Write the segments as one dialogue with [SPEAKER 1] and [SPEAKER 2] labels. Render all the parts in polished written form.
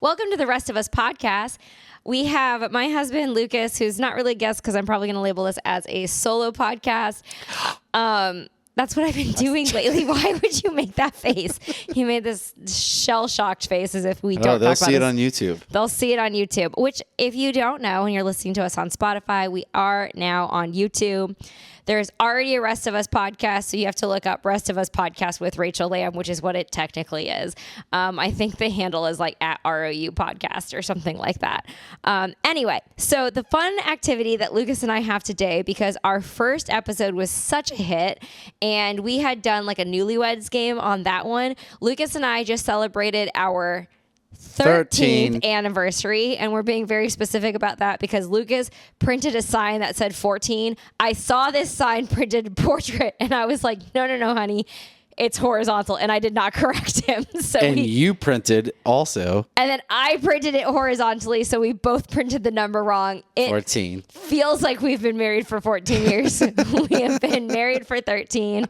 [SPEAKER 1] Welcome to the Rest of Us podcast. We have my husband, Lucas, who's not really a guest because I'm probably going to label this as a solo podcast. That's what I've been doing lately. Why would you make that face? He made this shell-shocked face as if we don't talk about this.
[SPEAKER 2] They'll see it on YouTube.
[SPEAKER 1] They'll see it on YouTube, which if you don't know and you're listening to us on Spotify, we are now on YouTube. There's already a Rest of Us podcast, so you have to look up Rest of Us podcast with Rachel Lamb, which is what it technically is. I think the handle is like at ROU podcast or something like that. Anyway, so the fun activity that Lucas and I have today, because our first episode was such a hit and we had done like a newlyweds game on that one, Lucas and I just celebrated our 13th anniversary, and we're being very specific about that because Lucas printed a sign that said 14. I saw this sign printed portrait and I was like, no, honey, it's horizontal, and I did not correct him. So
[SPEAKER 2] you printed also.
[SPEAKER 1] And then I printed it horizontally, so we both printed the number wrong.
[SPEAKER 2] 14.
[SPEAKER 1] Feels like we've been married for 14 years. We have been married for 13.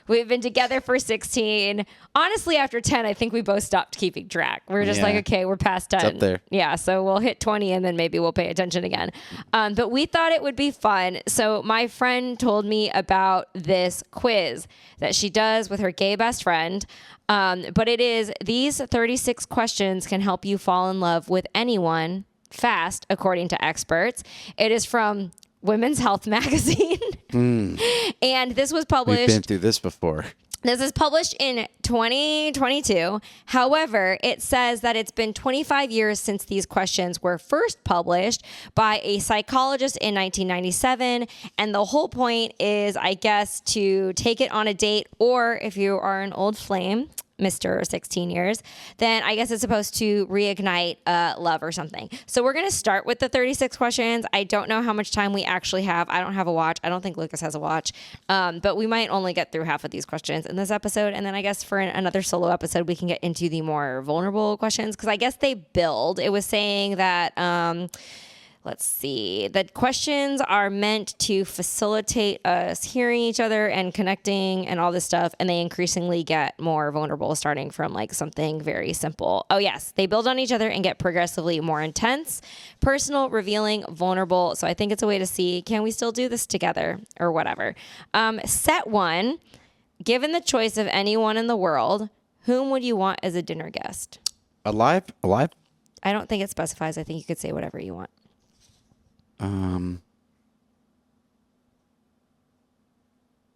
[SPEAKER 1] We've been together for 16. Honestly, after 10, I think we both stopped keeping track. We're just like, okay, we're past 10.
[SPEAKER 2] It's up there.
[SPEAKER 1] Yeah, so we'll hit 20 and then maybe we'll pay attention again. But we thought it would be fun. So my friend told me about this quiz that she does with her gay best friend. But it is, these 36 questions can help you fall in love with anyone fast, according to experts. It is from Women's Health magazine. And this was published.
[SPEAKER 2] We've been through this before.
[SPEAKER 1] This is published in 2022. However, it says that it's been 25 years since these questions were first published by a psychologist in 1997. And the whole point is, I guess, to take it on a date, or if you are an old flame, Mr. 16 years, then I guess it's supposed to reignite love or something. So we're going to start with the 36 questions. I don't know how much time we actually have. I don't have a watch. I don't think Lucas has a watch. But we might only get through half of these questions in this episode. And then I guess for another solo episode, we can get into the more vulnerable questions, because I guess they build. It was saying that... let's see. The questions are meant to facilitate us hearing each other and connecting and all this stuff. And they increasingly get more vulnerable, starting from like something very simple. Oh, yes. They build on each other and get progressively more intense, personal, revealing, vulnerable. So I think it's a way to see, can we still do this together or whatever? Set one, given the choice of anyone in the world, whom would you want as a dinner guest?
[SPEAKER 2] Alive?
[SPEAKER 1] I don't think it specifies. I think you could say whatever you want.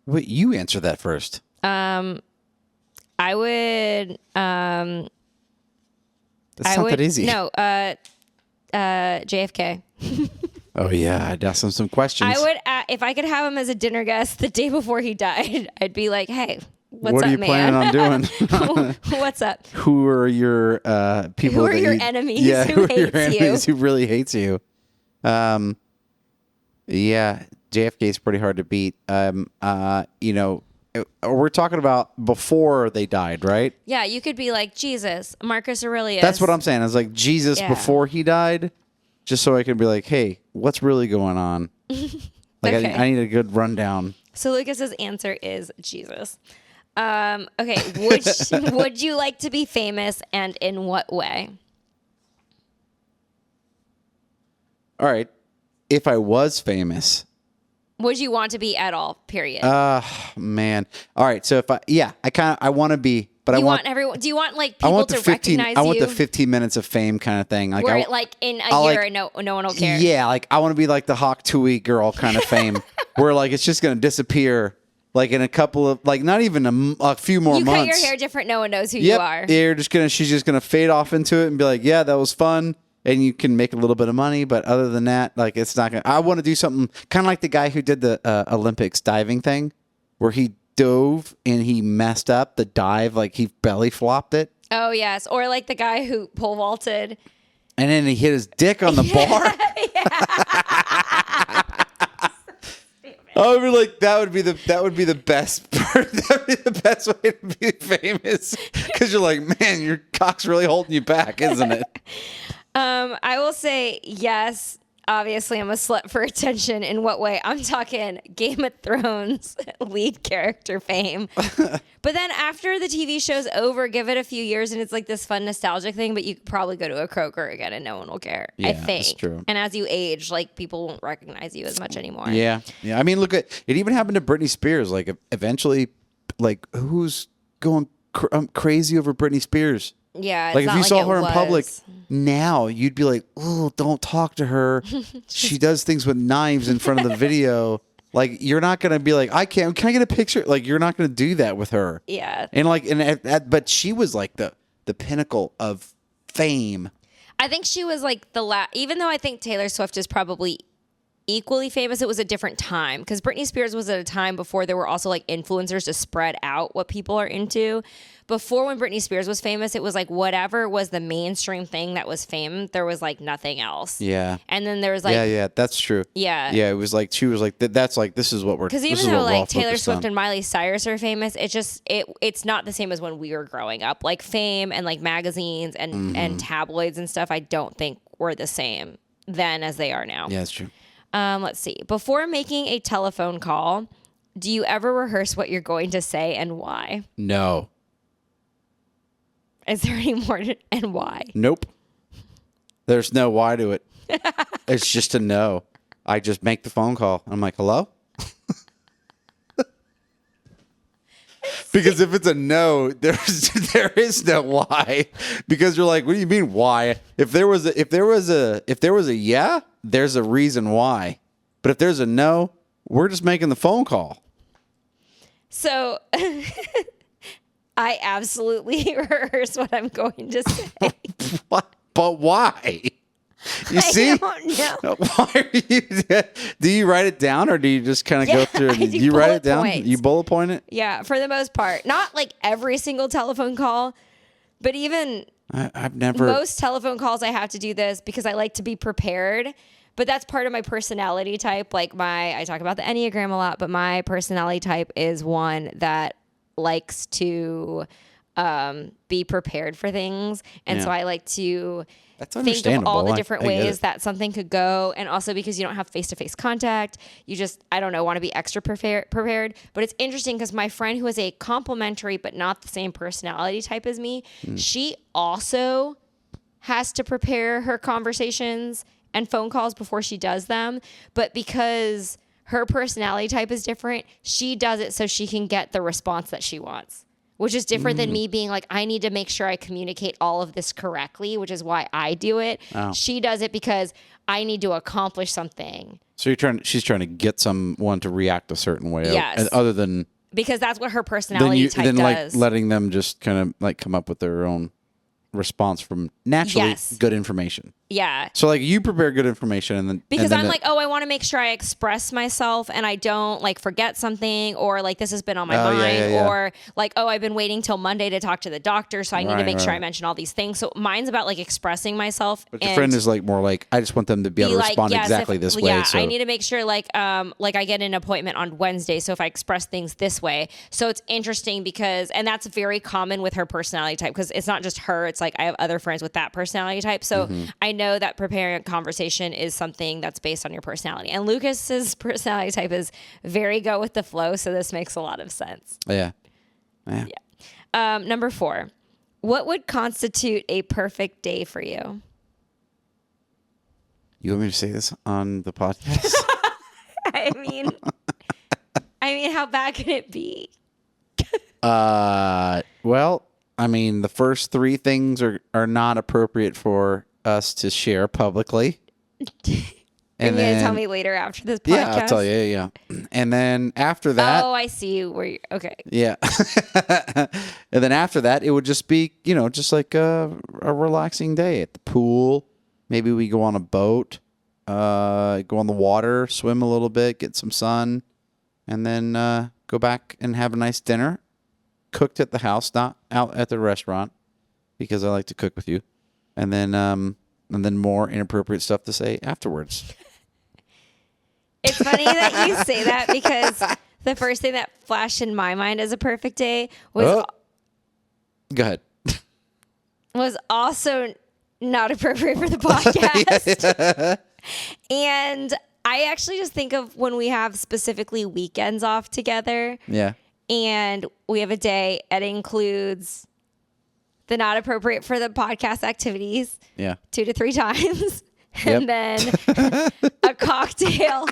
[SPEAKER 2] Wait, you answer that first.
[SPEAKER 1] I would.
[SPEAKER 2] That's not that easy.
[SPEAKER 1] No, JFK.
[SPEAKER 2] Oh yeah, I'd ask him some questions.
[SPEAKER 1] I would, if I could have him as a dinner guest the day before he died. I'd be like, "Hey, what's
[SPEAKER 2] what
[SPEAKER 1] up,
[SPEAKER 2] are you
[SPEAKER 1] man?
[SPEAKER 2] planning on doing?
[SPEAKER 1] What's up?
[SPEAKER 2] Who are your people?
[SPEAKER 1] Who are your enemies?
[SPEAKER 2] Yeah,
[SPEAKER 1] who
[SPEAKER 2] are your
[SPEAKER 1] hates
[SPEAKER 2] enemies
[SPEAKER 1] you?
[SPEAKER 2] who really hates you? Yeah, JFK is pretty hard to beat. We're talking about before they died, right?
[SPEAKER 1] Yeah, you could be like Jesus, Marcus Aurelius.
[SPEAKER 2] That's what I'm saying. I was like Jesus before he died, just so I can be like, hey, what's really going on? Like,
[SPEAKER 1] Okay.
[SPEAKER 2] I need a good rundown.
[SPEAKER 1] So Lucas's answer is Jesus. Okay, would you like to be famous, and in what way?
[SPEAKER 2] All right. If I was famous.
[SPEAKER 1] Would you want to be at all, period?
[SPEAKER 2] Man. All right. So I want to be, but
[SPEAKER 1] you want everyone. Do you want like people to recognize
[SPEAKER 2] I want
[SPEAKER 1] you?
[SPEAKER 2] the 15 minutes of fame kind of thing. Like,
[SPEAKER 1] Where like in a year, no one will care.
[SPEAKER 2] Yeah. Like I want to be like the Hawk Tui girl kind of fame where like, it's just going to disappear. Like in a couple of, like not even a few more months.
[SPEAKER 1] You cut your hair different. No one knows who you are.
[SPEAKER 2] Yeah. She's just going to fade off into it and be like, yeah, that was fun. And you can make a little bit of money, but other than that, like it's not gonna. I want to do something kind of like the guy who did the Olympics diving thing, where he dove and he messed up the dive, like he belly flopped it.
[SPEAKER 1] Oh yes, or like the guy who pole vaulted,
[SPEAKER 2] and then he hit his dick on the bar. I would be like, that would be the best part. That would be the best way to be famous, because you're like, man, your cock's really holding you back, isn't it?
[SPEAKER 1] I will say yes. obviously I'm a slut for attention. In what way? I'm talking Game of Thrones lead character fame. But then after the TV show's over, give it a few years and it's like this fun nostalgic thing, but you could probably go to a Kroger again and no one will care. I think. That's true. And as you age, like people won't recognize you as much anymore.
[SPEAKER 2] Yeah. Yeah. I mean, look at it even happened to Britney Spears. Like eventually, like who's going crazy over Britney Spears?
[SPEAKER 1] Yeah,
[SPEAKER 2] like if you saw her in public now, you'd be like, "Oh, don't talk to her. She does things with knives in front of the video." Like you're not gonna be like, Can I get a picture?" Like you're not gonna do that with her.
[SPEAKER 1] Yeah,
[SPEAKER 2] but she was like the pinnacle of fame.
[SPEAKER 1] I think she was like even though I think Taylor Swift is probably equally famous, it was a different time because Britney Spears was at a time before there were also like influencers to spread out what people are into. Before, when Britney Spears was famous, it was like whatever was the mainstream thing that was fame. There was like nothing else.
[SPEAKER 2] Yeah.
[SPEAKER 1] And then there was like
[SPEAKER 2] yeah, that's true.
[SPEAKER 1] Yeah.
[SPEAKER 2] Yeah, it was like she was like that's like this is what we're
[SPEAKER 1] because even though like Taylor Swift and Miley Cyrus are famous, it's not the same as when we were growing up. Like fame and like magazines and tabloids and stuff, I don't think were the same then as they are now.
[SPEAKER 2] Yeah, that's true.
[SPEAKER 1] Let's see. Before making a telephone call, do you ever rehearse what you're going to say and why?
[SPEAKER 2] No.
[SPEAKER 1] Is there any more and why?
[SPEAKER 2] Nope. There's no why to it. It's just a no. I just make the phone call. I'm like, hello? Because if it's a no, there is no why. Because you're like, what do you mean why? If there was a yeah, there's a reason why. But if there's a no, we're just making the phone call.
[SPEAKER 1] So I absolutely rehearse what I'm going to say.
[SPEAKER 2] But why? You see?
[SPEAKER 1] I don't know.
[SPEAKER 2] Why are you? Do you write it down or do you just kind of go through? You write it down.
[SPEAKER 1] Points.
[SPEAKER 2] You bullet point it.
[SPEAKER 1] Yeah, for the most part, not like every single telephone call, but even
[SPEAKER 2] I've never.
[SPEAKER 1] Most telephone calls I have to do this because I like to be prepared. But that's part of my personality type. Like I talk about the Enneagram a lot, but my personality type is one that likes to be prepared for things. And so I like to think of all the different ways that something could go. And also because you don't have face-to-face contact, you just, I don't know, want to be extra prepared. But it's interesting because my friend who is a complementary but not the same personality type as me, she also has to prepare her conversations and phone calls before she does them. But because her personality type is different, she does it so she can get the response that she wants, which is different than me being like, I need to make sure I communicate all of this correctly, which is why I do it. Oh. She does it because I need to accomplish something.
[SPEAKER 2] So she's trying to get someone to react a certain way.
[SPEAKER 1] Yes.
[SPEAKER 2] Other than.
[SPEAKER 1] Because that's what her personality type does.
[SPEAKER 2] Like letting them just kind of like come up with their own response from naturally good information.
[SPEAKER 1] Yeah.
[SPEAKER 2] So like you prepare good information and then
[SPEAKER 1] because I'm like, I want to make sure I express myself and I don't like forget something or like this has been on my mind or like, I've been waiting till Monday to talk to the doctor, so I need to make sure I mention all these things. So mine's about like expressing myself.
[SPEAKER 2] But your friend is like more like, I just want them to be able to respond exactly this way.
[SPEAKER 1] Yeah, so. I need to make sure like I get an appointment on Wednesday, so if I express things this way. So it's interesting because, and that's very common with her personality type because it's not just her, it's like I have other friends with that personality type. So I know that preparing a conversation is something that's based on your personality. And Lucas's personality type is very go with the flow, so this makes a lot of sense.
[SPEAKER 2] Yeah.
[SPEAKER 1] Number 4. What would constitute a perfect day for you?
[SPEAKER 2] You want me to say this on the podcast?
[SPEAKER 1] I mean, how bad can it be?
[SPEAKER 2] Well, I mean, the first 3 things are not appropriate for us to share publicly.
[SPEAKER 1] And you're going to tell me later after this podcast?
[SPEAKER 2] Yeah, I'll tell you. Yeah. And then after that.
[SPEAKER 1] Oh, I see where you're. Okay.
[SPEAKER 2] Yeah. And then after that, it would just be, just like a relaxing day at the pool. Maybe we go on a boat, go on the water, swim a little bit, get some sun, and then go back and have a nice dinner. Cooked at the house, not out at the restaurant, because I like to cook with you. And then more inappropriate stuff to say afterwards.
[SPEAKER 1] It's funny that you say that because the first thing that flashed in my mind as a perfect day was
[SPEAKER 2] Go ahead.
[SPEAKER 1] Was also not appropriate for the podcast. And I actually just think of when we have specifically weekends off together.
[SPEAKER 2] Yeah.
[SPEAKER 1] And we have a day that includes the not appropriate for the podcast activities.
[SPEAKER 2] Yeah.
[SPEAKER 1] 2 to 3 times. And then a cocktail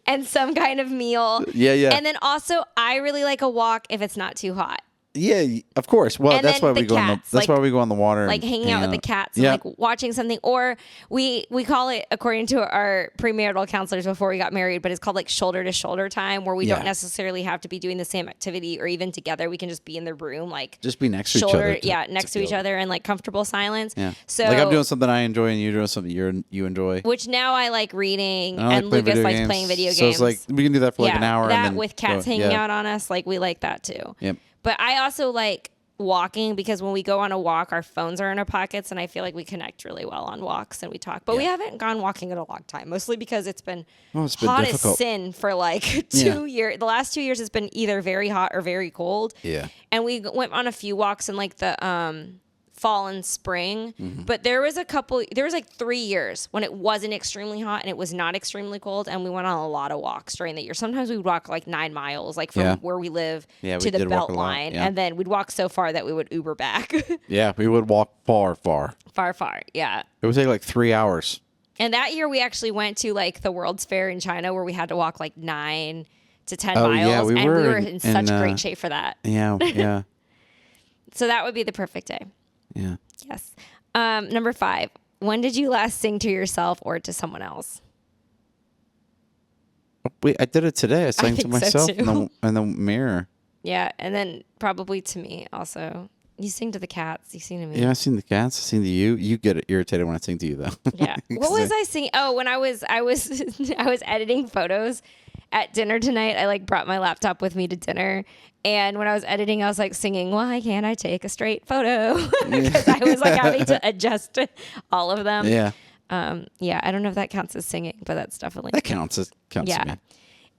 [SPEAKER 1] and some kind of meal.
[SPEAKER 2] Yeah, yeah.
[SPEAKER 1] And then also I really like a walk if it's not too hot.
[SPEAKER 2] Yeah, of course. Well,
[SPEAKER 1] And
[SPEAKER 2] that's
[SPEAKER 1] then
[SPEAKER 2] why we
[SPEAKER 1] the
[SPEAKER 2] go on the
[SPEAKER 1] cats,
[SPEAKER 2] that's
[SPEAKER 1] like-
[SPEAKER 2] why we go on the water.
[SPEAKER 1] Like
[SPEAKER 2] and
[SPEAKER 1] hanging out with the cats and
[SPEAKER 2] Yeah.
[SPEAKER 1] like watching something, or we call it, according to our premarital counselors before we got married, but it's called like shoulder to shoulder time, where we
[SPEAKER 2] Yeah.
[SPEAKER 1] don't necessarily have to be doing the same activity or even together. We can just be in the room, like
[SPEAKER 2] Just be next to
[SPEAKER 1] shoulder,
[SPEAKER 2] each other.
[SPEAKER 1] next to each other, and like comfortable silence.
[SPEAKER 2] Yeah.
[SPEAKER 1] So
[SPEAKER 2] like I'm doing something I enjoy and you're doing something you enjoy.
[SPEAKER 1] which now I like reading,
[SPEAKER 2] I like
[SPEAKER 1] and
[SPEAKER 2] playing
[SPEAKER 1] Lucas
[SPEAKER 2] video
[SPEAKER 1] likes
[SPEAKER 2] games.
[SPEAKER 1] playing video
[SPEAKER 2] So
[SPEAKER 1] games.
[SPEAKER 2] it's like we can do that for like an hour.
[SPEAKER 1] That
[SPEAKER 2] and then
[SPEAKER 1] with cats
[SPEAKER 2] go-
[SPEAKER 1] hanging
[SPEAKER 2] yeah.
[SPEAKER 1] out on us, like we like that too.
[SPEAKER 2] Yep.
[SPEAKER 1] But I also like walking, because when we go on a walk, our phones are in our pockets, and I feel like we connect really well on walks and we talk. But we haven't gone walking in a long time, mostly because it's been
[SPEAKER 2] It's been
[SPEAKER 1] hot
[SPEAKER 2] difficult.
[SPEAKER 1] as sin for like 2 years. The last 2 years, it's been either very hot or very cold.
[SPEAKER 2] Yeah.
[SPEAKER 1] And we went on a few walks in like the fall and spring,
[SPEAKER 2] Mm-hmm.
[SPEAKER 1] but there was like 3 years when it wasn't extremely hot and it was not extremely cold, and we went on a lot of walks during the year. Sometimes we would walk like 9 miles, like from
[SPEAKER 2] Yeah.
[SPEAKER 1] where we live
[SPEAKER 2] Yeah,
[SPEAKER 1] to
[SPEAKER 2] we
[SPEAKER 1] the
[SPEAKER 2] did walk
[SPEAKER 1] belt
[SPEAKER 2] a lot,
[SPEAKER 1] line,
[SPEAKER 2] yeah.
[SPEAKER 1] and then we'd walk so far that we would Uber back.
[SPEAKER 2] Yeah, we would walk far.
[SPEAKER 1] far, yeah.
[SPEAKER 2] It would take like 3 hours.
[SPEAKER 1] And that year we actually went to like the World's Fair in China, where we had to walk like 9 to 10
[SPEAKER 2] Oh,
[SPEAKER 1] miles,
[SPEAKER 2] yeah, we
[SPEAKER 1] and
[SPEAKER 2] were
[SPEAKER 1] we were
[SPEAKER 2] in-
[SPEAKER 1] in such
[SPEAKER 2] in,
[SPEAKER 1] great shape for that.
[SPEAKER 2] Yeah, yeah,
[SPEAKER 1] So that would be the perfect day.
[SPEAKER 2] yeah.
[SPEAKER 1] Yes. Number 5. When did you last sing to yourself or to someone else?
[SPEAKER 2] Wait, I did it today. I sang to
[SPEAKER 1] think so,
[SPEAKER 2] myself
[SPEAKER 1] too.
[SPEAKER 2] in the mirror.
[SPEAKER 1] Yeah, and then probably to me also. You sing to the cats. You sing to me.
[SPEAKER 2] Yeah, I seen the cats. I seen the you. You get irritated when I sing to you though.
[SPEAKER 1] Yeah. What was I singing? Oh, when I was I was editing photos at dinner tonight. I like brought my laptop with me to dinner, and when I was editing, I was like singing, "Why can't I take a straight photo?" Because I was like having to adjust all of them.
[SPEAKER 2] Yeah,
[SPEAKER 1] Yeah. I don't know if that counts as singing, but that's definitely
[SPEAKER 2] that counts. It counts
[SPEAKER 1] Yeah.
[SPEAKER 2] to me.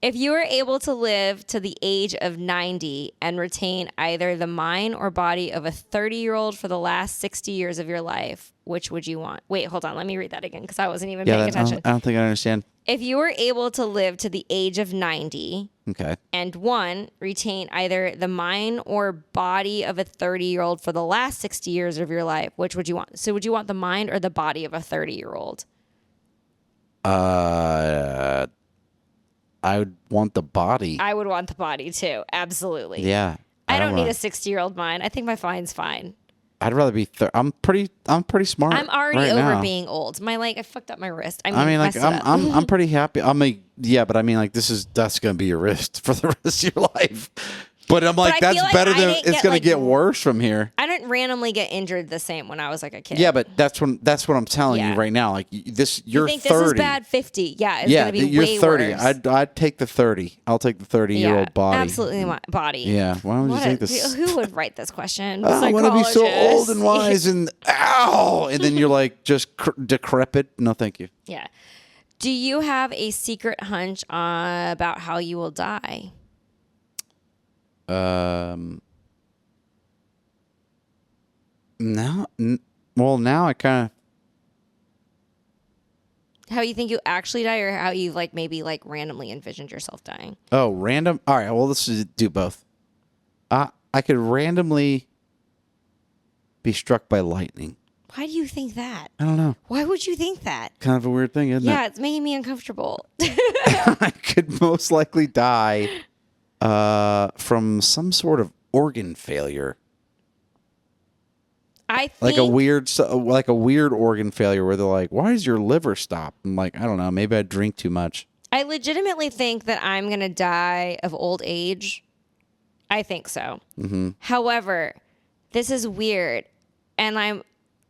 [SPEAKER 1] If you were able to live to the age of 90 and retain either the mind or body of a 30-year-old for the last 60 years of your life, which would you want? Wait, hold on. Let me read that again, because I wasn't even paying
[SPEAKER 2] I
[SPEAKER 1] attention.
[SPEAKER 2] don't think I understand.
[SPEAKER 1] If you were able to live to the age of 90
[SPEAKER 2] Okay.
[SPEAKER 1] and 1, retain either the mind or body of a 30-year-old for the last 60 years of your life, which would you want? So would you want the mind or the body of a 30-year-old?
[SPEAKER 2] I would want the body.
[SPEAKER 1] I would want the body too. Absolutely.
[SPEAKER 2] Yeah.
[SPEAKER 1] I don't need
[SPEAKER 2] wanna-
[SPEAKER 1] a 60-year-old mind. I think my mind's fine.
[SPEAKER 2] I'd rather be. I'm pretty smart.
[SPEAKER 1] I'm already
[SPEAKER 2] right
[SPEAKER 1] over
[SPEAKER 2] now.
[SPEAKER 1] being old. I fucked up my wrist.
[SPEAKER 2] I mean, like
[SPEAKER 1] messed it up.
[SPEAKER 2] I'm pretty happy. Yeah, but I mean, like that's gonna be your wrist for the rest of your life. But I'm like,
[SPEAKER 1] I
[SPEAKER 2] that's
[SPEAKER 1] feel like
[SPEAKER 2] better
[SPEAKER 1] I
[SPEAKER 2] than
[SPEAKER 1] didn't
[SPEAKER 2] it's
[SPEAKER 1] get,
[SPEAKER 2] gonna
[SPEAKER 1] like,
[SPEAKER 2] get worse from here.
[SPEAKER 1] I didn't randomly get injured the same when I was like a kid.
[SPEAKER 2] Yeah, but that's what I'm telling
[SPEAKER 1] Yeah.
[SPEAKER 2] you right now. Like you're
[SPEAKER 1] you think
[SPEAKER 2] 30.
[SPEAKER 1] this is bad? 50. Yeah, it's
[SPEAKER 2] Yeah,
[SPEAKER 1] gonna be
[SPEAKER 2] you're
[SPEAKER 1] way
[SPEAKER 2] 30.
[SPEAKER 1] worse.
[SPEAKER 2] I'd take the 30. I'll take the 30-year-old body.
[SPEAKER 1] Absolutely, my body.
[SPEAKER 2] Yeah. Why would you
[SPEAKER 1] What
[SPEAKER 2] take this?
[SPEAKER 1] Who would write this question?
[SPEAKER 2] I want to be so
[SPEAKER 1] Psychologist.
[SPEAKER 2] old and wise and ow, and then you're like just decrepit. No, thank you.
[SPEAKER 1] Yeah. Do you have a secret hunch about how you will die?
[SPEAKER 2] Now I kind of.
[SPEAKER 1] How you think you actually die, or how you like maybe like randomly envisioned yourself dying?
[SPEAKER 2] Oh, random. All right. Well, let's just do both. I could randomly be struck by lightning.
[SPEAKER 1] Why do you think that?
[SPEAKER 2] I don't know.
[SPEAKER 1] Why would you think that?
[SPEAKER 2] Kind of a weird thing, isn't
[SPEAKER 1] Yeah,
[SPEAKER 2] it?
[SPEAKER 1] it's making me uncomfortable.
[SPEAKER 2] I could most likely die from some sort of organ failure.
[SPEAKER 1] I think
[SPEAKER 2] Like a weird organ failure where they're like, "Why does your liver stop?" I'm like, I don't know. Maybe I drink too much.
[SPEAKER 1] I legitimately think that I'm going to die of old age. I think so. Mm-hmm. However, this is weird. And I'm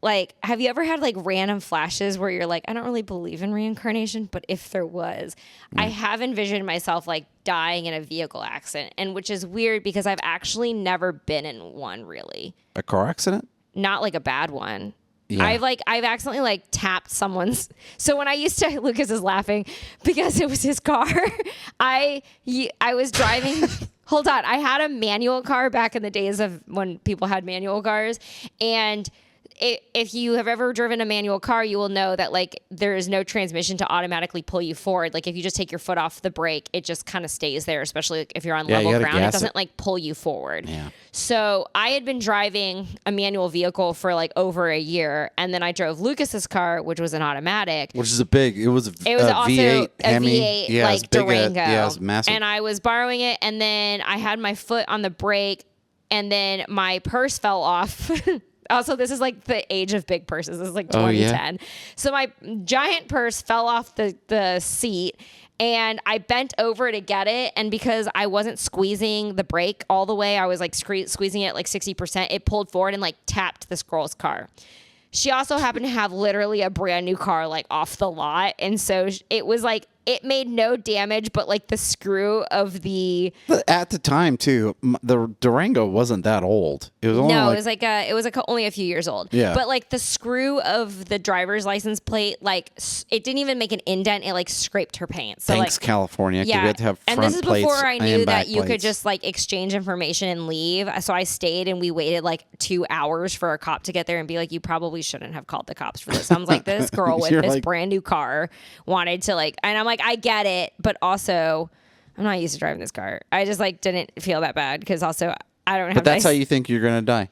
[SPEAKER 1] like, have you ever had like random flashes where you're like, I don't really believe in reincarnation, but if there was, I have envisioned myself like dying in a vehicle accident, and which is weird because I've actually never been in one really.
[SPEAKER 2] A car accident?
[SPEAKER 1] Not like a bad one.
[SPEAKER 2] Yeah.
[SPEAKER 1] I've accidentally like tapped someone's. So when I used to, Lucas is laughing because it was his car. I was driving. Hold on. I had a manual car back in the days of when people had manual cars, and if you have ever driven a manual car, you will know that like there is no transmission to automatically pull you forward. Like if you just take your foot off the brake, it just kind of stays there, especially if you're on level ground. It doesn't like pull you forward.
[SPEAKER 2] Yeah.
[SPEAKER 1] So I had been driving a manual vehicle for like over a year, and then I drove Lucas's car, which was an automatic.
[SPEAKER 2] Which is it was
[SPEAKER 1] also
[SPEAKER 2] V8
[SPEAKER 1] a
[SPEAKER 2] Hemi.
[SPEAKER 1] V8
[SPEAKER 2] Yeah,
[SPEAKER 1] like Durango.
[SPEAKER 2] Yeah, it was massive.
[SPEAKER 1] And I was borrowing it, and then I had my foot on the brake, and then my purse fell off. Also, this is like the age of big purses. This is like 2010. So my giant purse fell off the seat, and I bent over to get it. And because I wasn't squeezing the brake all the way, I was like squeezing it like 60%. It pulled forward and like tapped this girl's car. She also happened to have literally a brand new car like off the lot. And so it was like, it made no damage, but like the screw of the...
[SPEAKER 2] At the time, too, the Durango wasn't that old. It was only
[SPEAKER 1] it was only a few years old.
[SPEAKER 2] Yeah.
[SPEAKER 1] But like the screw of the driver's license plate, like it didn't even make an indent. It like scraped her paint. So
[SPEAKER 2] Thanks,
[SPEAKER 1] like,
[SPEAKER 2] California.
[SPEAKER 1] Yeah.
[SPEAKER 2] We had to have front
[SPEAKER 1] and this is
[SPEAKER 2] plates
[SPEAKER 1] before I knew
[SPEAKER 2] and back
[SPEAKER 1] that you could
[SPEAKER 2] plates.
[SPEAKER 1] just like exchange information and leave. So I stayed, and we waited like 2 hours for a cop to get there and be like, you probably shouldn't have called the cops for this. I was like, this girl with this brand new car wanted to like, and I'm like, I get it. But also, I'm not used to driving this car. I just like didn't feel that bad because also I don't have.
[SPEAKER 2] But that's how you think you're gonna die.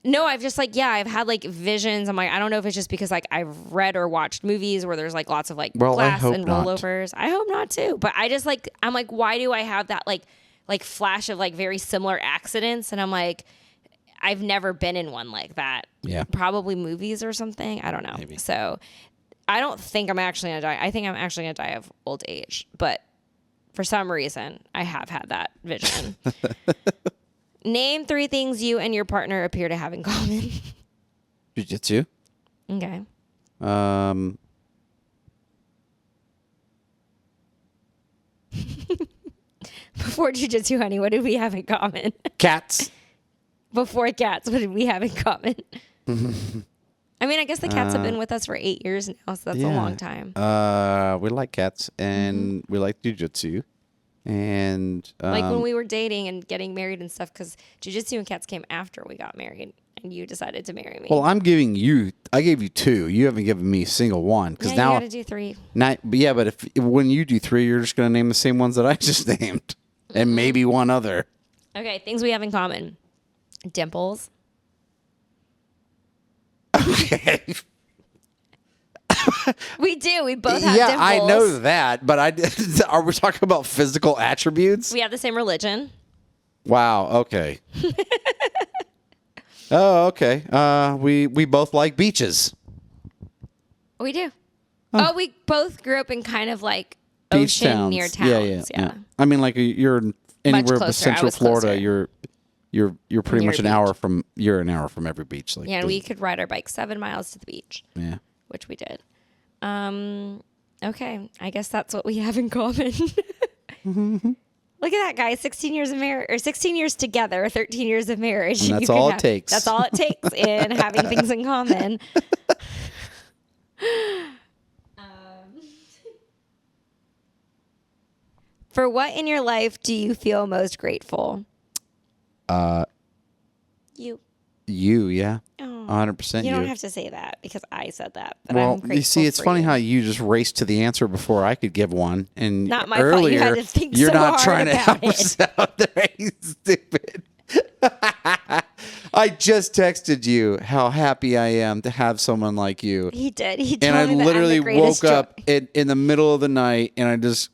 [SPEAKER 1] No, I've just like I've had like visions. I'm like, I don't know if it's just because like I've read or watched movies where there's like lots of like glass and rollovers. I hope not too. But I just like I'm like, why do I have that like flash of like very similar accidents? And I'm like, I've never been in one like that.
[SPEAKER 2] Yeah,
[SPEAKER 1] probably movies or something. I don't know.
[SPEAKER 2] Maybe.
[SPEAKER 1] So. I don't think I'm actually going to die. I think I'm actually going to die of old age. But for some reason, I have had that vision. Name 3 things you and your partner appear to have in common.
[SPEAKER 2] Jiu-jitsu.
[SPEAKER 1] Okay. Before jiu-jitsu, honey, what did we have in common?
[SPEAKER 2] Cats.
[SPEAKER 1] Before cats, what did we have in common? I mean, I guess the cats have been with us for 8 years now, so that's a long time.
[SPEAKER 2] We like cats, and we like jiu-jitsu. And
[SPEAKER 1] like when we were dating and getting married and stuff, because jiu-jitsu and cats came after we got married, and you decided to marry me.
[SPEAKER 2] Well, I gave you 2. You haven't given me a single one.
[SPEAKER 1] Yeah,
[SPEAKER 2] now
[SPEAKER 1] you got to do 3.
[SPEAKER 2] But when you do 3, you're just going to name the same ones that I just named, and maybe one other.
[SPEAKER 1] Okay, things we have in common. Dimples.
[SPEAKER 2] Okay.
[SPEAKER 1] We do. We both have dimples.
[SPEAKER 2] Yeah, I know that, but are we talking about physical attributes?
[SPEAKER 1] We have the same religion.
[SPEAKER 2] Wow. Okay. Oh, okay. We both like beaches.
[SPEAKER 1] We do. Oh, we both grew up in kind of like
[SPEAKER 2] Beach
[SPEAKER 1] ocean
[SPEAKER 2] towns.
[SPEAKER 1] near towns. Yeah.
[SPEAKER 2] I mean, like you're anywhere but Central Florida.
[SPEAKER 1] Closer.
[SPEAKER 2] You're pretty
[SPEAKER 1] Near
[SPEAKER 2] much
[SPEAKER 1] a
[SPEAKER 2] an hour from every beach. Like,
[SPEAKER 1] yeah, and we could ride our bike 7 miles to the beach.
[SPEAKER 2] Yeah.
[SPEAKER 1] Which we did. Okay, I guess that's what we have in common. Look at that, guys. 16 years of marriage, or 16 years together, 13 years of marriage.
[SPEAKER 2] And that's all it takes.
[SPEAKER 1] That's all it takes in having things in common. For what in your life do you feel most grateful?
[SPEAKER 2] You, yeah.
[SPEAKER 1] Oh,
[SPEAKER 2] 100%
[SPEAKER 1] you don't have to say that because I said that. But
[SPEAKER 2] well,
[SPEAKER 1] I'm grateful
[SPEAKER 2] you see, it's
[SPEAKER 1] for
[SPEAKER 2] funny
[SPEAKER 1] you.
[SPEAKER 2] how you just raced to the answer before I could give one. And
[SPEAKER 1] Not my
[SPEAKER 2] earlier,
[SPEAKER 1] fault. You had to think
[SPEAKER 2] you're
[SPEAKER 1] so
[SPEAKER 2] not
[SPEAKER 1] hard
[SPEAKER 2] trying to
[SPEAKER 1] about
[SPEAKER 2] help us out there. You stupid. I just texted you how happy I am to have someone like you.
[SPEAKER 1] He did. He told
[SPEAKER 2] And I
[SPEAKER 1] me that
[SPEAKER 2] literally
[SPEAKER 1] I'm the greatest
[SPEAKER 2] woke up
[SPEAKER 1] joy.
[SPEAKER 2] in the middle of the night and I just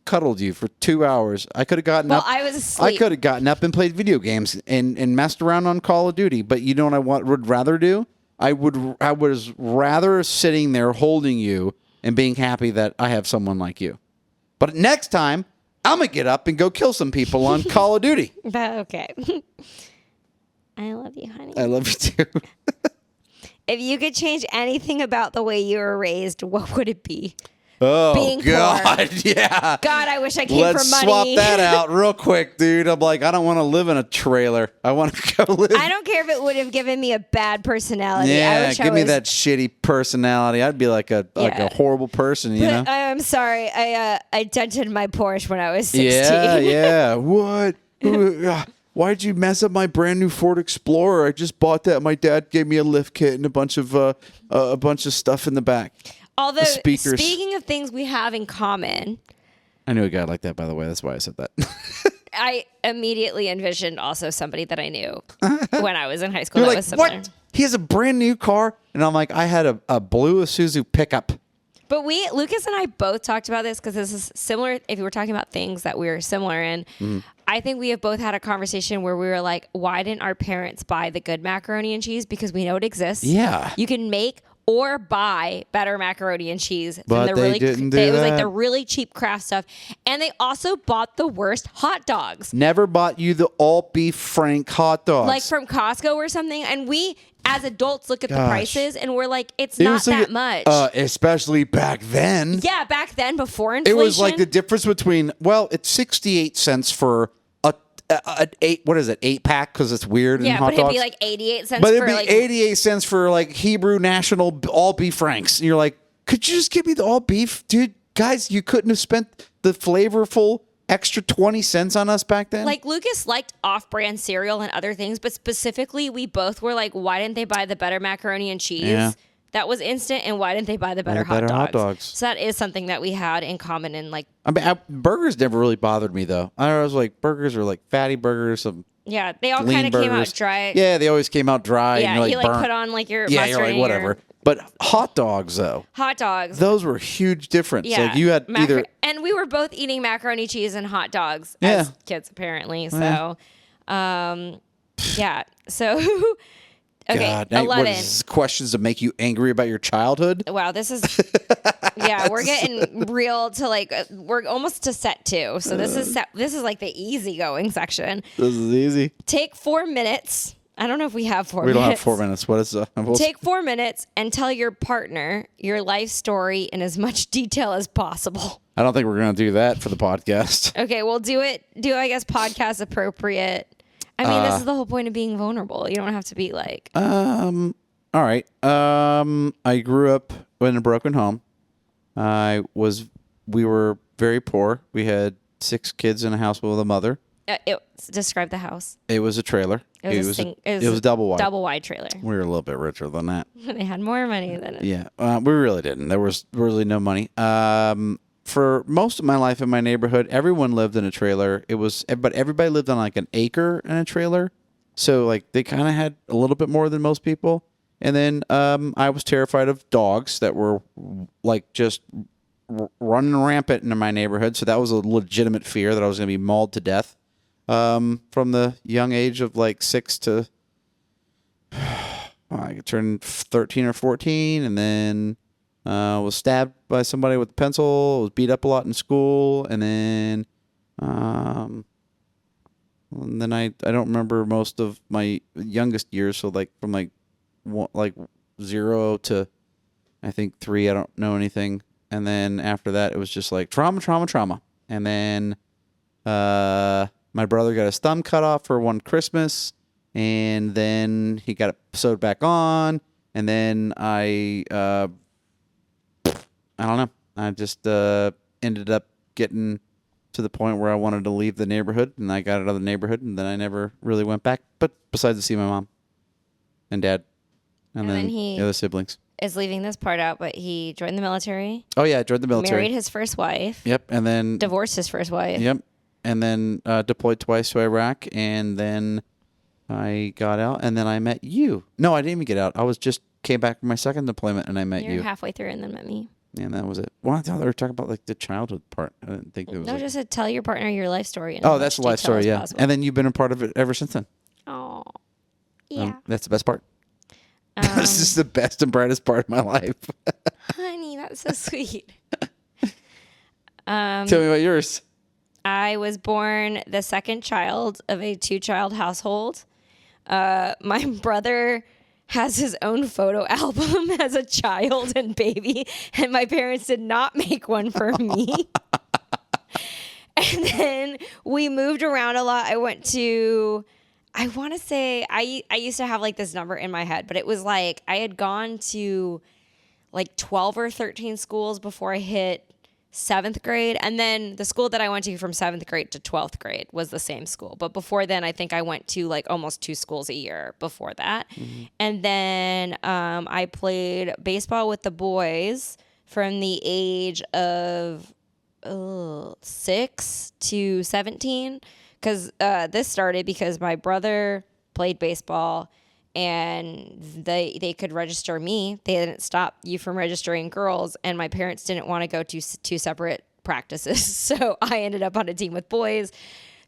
[SPEAKER 2] cuddled you for 2 hours. I could have gotten up.
[SPEAKER 1] I was asleep.
[SPEAKER 2] I could have gotten up and played video games and messed around on Call of Duty. But you know what I would rather do? I was rather sitting there holding you and being happy that I have someone like you. But next time, I'm going to get up and go kill some people on Call of Duty.
[SPEAKER 1] Okay. I love you, honey.
[SPEAKER 2] I love you too.
[SPEAKER 1] If you could change anything about the way you were raised, what would it be?
[SPEAKER 2] Oh,
[SPEAKER 1] Being
[SPEAKER 2] God.
[SPEAKER 1] poor.
[SPEAKER 2] Yeah.
[SPEAKER 1] God, I wish I came
[SPEAKER 2] Let's
[SPEAKER 1] from money.
[SPEAKER 2] swap that out real quick, dude. I'm like, I don't want to live in a trailer. I want to go live.
[SPEAKER 1] I don't care if it would have given me a bad personality. I
[SPEAKER 2] Yeah,
[SPEAKER 1] wish
[SPEAKER 2] give
[SPEAKER 1] I
[SPEAKER 2] me
[SPEAKER 1] was...
[SPEAKER 2] that shitty personality. I'd be like a horrible person, you know?
[SPEAKER 1] I'm sorry. I dented my Porsche when I was 16.
[SPEAKER 2] Yeah. What? why'd you mess up my brand new Ford Explorer? I just bought that. My dad gave me a lift kit and a bunch of stuff in the back.
[SPEAKER 1] Although,
[SPEAKER 2] speakers.
[SPEAKER 1] Speaking of things we have in common,
[SPEAKER 2] I knew a guy like that, by the way. That's why I said that.
[SPEAKER 1] I immediately envisioned also somebody that I knew when I was in high school.
[SPEAKER 2] You're
[SPEAKER 1] that
[SPEAKER 2] like,
[SPEAKER 1] was similar.
[SPEAKER 2] what? He has a brand new car, and I'm like, I had a blue Isuzu pickup.
[SPEAKER 1] But Lucas and I both talked about this because this is similar. If you were talking about things that we were similar in, I think we have both had a conversation where we were like, why didn't our parents buy the good macaroni and cheese? Because we know it exists.
[SPEAKER 2] Yeah.
[SPEAKER 1] You can make or buy better macaroni and cheese
[SPEAKER 2] But
[SPEAKER 1] than the
[SPEAKER 2] they
[SPEAKER 1] really
[SPEAKER 2] didn't do
[SPEAKER 1] it was like
[SPEAKER 2] that.
[SPEAKER 1] the really cheap craft stuff. And they also bought the worst hot dogs.
[SPEAKER 2] Never bought you the all beef Frank hot dogs.
[SPEAKER 1] Like from Costco or something. And we as adults look at the
[SPEAKER 2] Gosh.
[SPEAKER 1] prices and we're like, it's
[SPEAKER 2] It
[SPEAKER 1] not
[SPEAKER 2] was like
[SPEAKER 1] that much.
[SPEAKER 2] especially back then.
[SPEAKER 1] Yeah, back then before inflation.
[SPEAKER 2] It was like the difference between, well, it's 68 cents for a 8-pack because it's weird and
[SPEAKER 1] yeah,
[SPEAKER 2] hot
[SPEAKER 1] but it'd
[SPEAKER 2] dogs.
[SPEAKER 1] be like 88 cents
[SPEAKER 2] But
[SPEAKER 1] for
[SPEAKER 2] it'd be
[SPEAKER 1] like
[SPEAKER 2] 88 cents for like Hebrew National all beef Franks. And you're like, could you just give me the all beef? Dude, guys, you couldn't have spent the flavorful extra 20 cents on us back then?
[SPEAKER 1] Like Lucas liked off-brand cereal and other things, but specifically we both were like, why didn't they buy the better macaroni and cheese?
[SPEAKER 2] Yeah.
[SPEAKER 1] That was instant, and why didn't they buy the better, hot dogs? So that is something that we had in common. And like,
[SPEAKER 2] I mean, burgers never really bothered me though. I was like, burgers are like fatty burgers, some
[SPEAKER 1] yeah, they all
[SPEAKER 2] lean
[SPEAKER 1] kind of came out
[SPEAKER 2] burgers.
[SPEAKER 1] dry.
[SPEAKER 2] Yeah, they always came out dry.
[SPEAKER 1] Yeah,
[SPEAKER 2] and you're
[SPEAKER 1] you
[SPEAKER 2] like
[SPEAKER 1] like
[SPEAKER 2] burnt.
[SPEAKER 1] put on like your
[SPEAKER 2] Yeah,
[SPEAKER 1] mustard
[SPEAKER 2] you're like
[SPEAKER 1] and
[SPEAKER 2] whatever.
[SPEAKER 1] your
[SPEAKER 2] But hot dogs though,
[SPEAKER 1] hot dogs.
[SPEAKER 2] those were huge difference.
[SPEAKER 1] Yeah,
[SPEAKER 2] Like you had either
[SPEAKER 1] and we were both eating macaroni cheese and hot dogs
[SPEAKER 2] Yeah.
[SPEAKER 1] as kids apparently. So, yeah. So, okay,
[SPEAKER 2] God, now,
[SPEAKER 1] 11.
[SPEAKER 2] what is this, questions to make you angry about your childhood?
[SPEAKER 1] Wow, this is yeah, we're getting real to like we're almost to set 2. So this is like the easygoing section.
[SPEAKER 2] This is easy.
[SPEAKER 1] Take 4 minutes. I don't know if we have 4
[SPEAKER 2] We
[SPEAKER 1] minutes.
[SPEAKER 2] don't have 4 minutes. What is
[SPEAKER 1] Take 4 minutes and tell your partner your life story in as much detail as possible.
[SPEAKER 2] I don't think we're going to do that for the podcast.
[SPEAKER 1] Okay, we'll do I guess podcast appropriate. I mean, this is the whole point of being vulnerable. You don't have to be like
[SPEAKER 2] All right. I grew up in a broken home. We were very poor. We had 6 kids in a house with a mother.
[SPEAKER 1] Describe the house.
[SPEAKER 2] It was a trailer.
[SPEAKER 1] It was
[SPEAKER 2] a double wide.
[SPEAKER 1] Double wide trailer.
[SPEAKER 2] We were a little bit richer than that.
[SPEAKER 1] They had more money than it.
[SPEAKER 2] Yeah, we really didn't. There was really no money. For most of my life in my neighborhood, everyone lived in a trailer. But everybody lived on like an acre in a trailer. So like they kind of had a little bit more than most people. And then I was terrified of dogs that were like just running rampant in my neighborhood. So that was a legitimate fear that I was going to be mauled to death. From the young age of like 6 to I turned 13 or 14, and then was stabbed by somebody with a pencil. Was beat up a lot in school, and then I don't remember most of my youngest years. So like from like 0 to I think 3, I don't know anything. And then after that, it was just like trauma. And then my brother got his thumb cut off for one Christmas, and then he got it sewed back on. And then I don't know. I just ended up getting to the point where I wanted to leave the neighborhood, and I got out of the neighborhood, and then I never really went back. But besides to see my mom and dad, and then the other siblings.
[SPEAKER 1] Is leaving this part out, but he joined the military.
[SPEAKER 2] Oh yeah, I joined the military.
[SPEAKER 1] Married his first wife.
[SPEAKER 2] Yep, and then
[SPEAKER 1] divorced his first wife.
[SPEAKER 2] Yep, and then deployed twice to Iraq, and then I got out, and then I met you. No, I didn't even get out. I came back from my second deployment, and I met you.
[SPEAKER 1] You're halfway through, and then met me.
[SPEAKER 2] And that was it. Well, I thought they were talking about like the childhood part. I didn't think there was.
[SPEAKER 1] No, just to tell your partner your life story.
[SPEAKER 2] Oh, that's the life story, yeah.
[SPEAKER 1] Possible.
[SPEAKER 2] And then you've been a part of it ever since then.
[SPEAKER 1] Oh, yeah.
[SPEAKER 2] That's the best part. This is the best and brightest part of my life.
[SPEAKER 1] Honey, that's so sweet.
[SPEAKER 2] Tell me about yours.
[SPEAKER 1] I was born the second child of a 2-child household. My brother has his own photo album as a child and baby, and my parents did not make one for me. And then we moved around a lot. I went to, I want to say, I used to have like this number in my head, but it was like I had gone to like 12 or 13 schools before I hit 7th grade. And then the school that I went to from 7th grade to 12th grade was the same school. But before then, I think I went to like almost 2 schools a year before that. And then I played baseball with the boys from the age of 6 to 17. Because this started because my brother played baseball and they could register me. They didn't stop you from registering girls, and my parents didn't want to go to 2 separate practices. So I ended up on a team with boys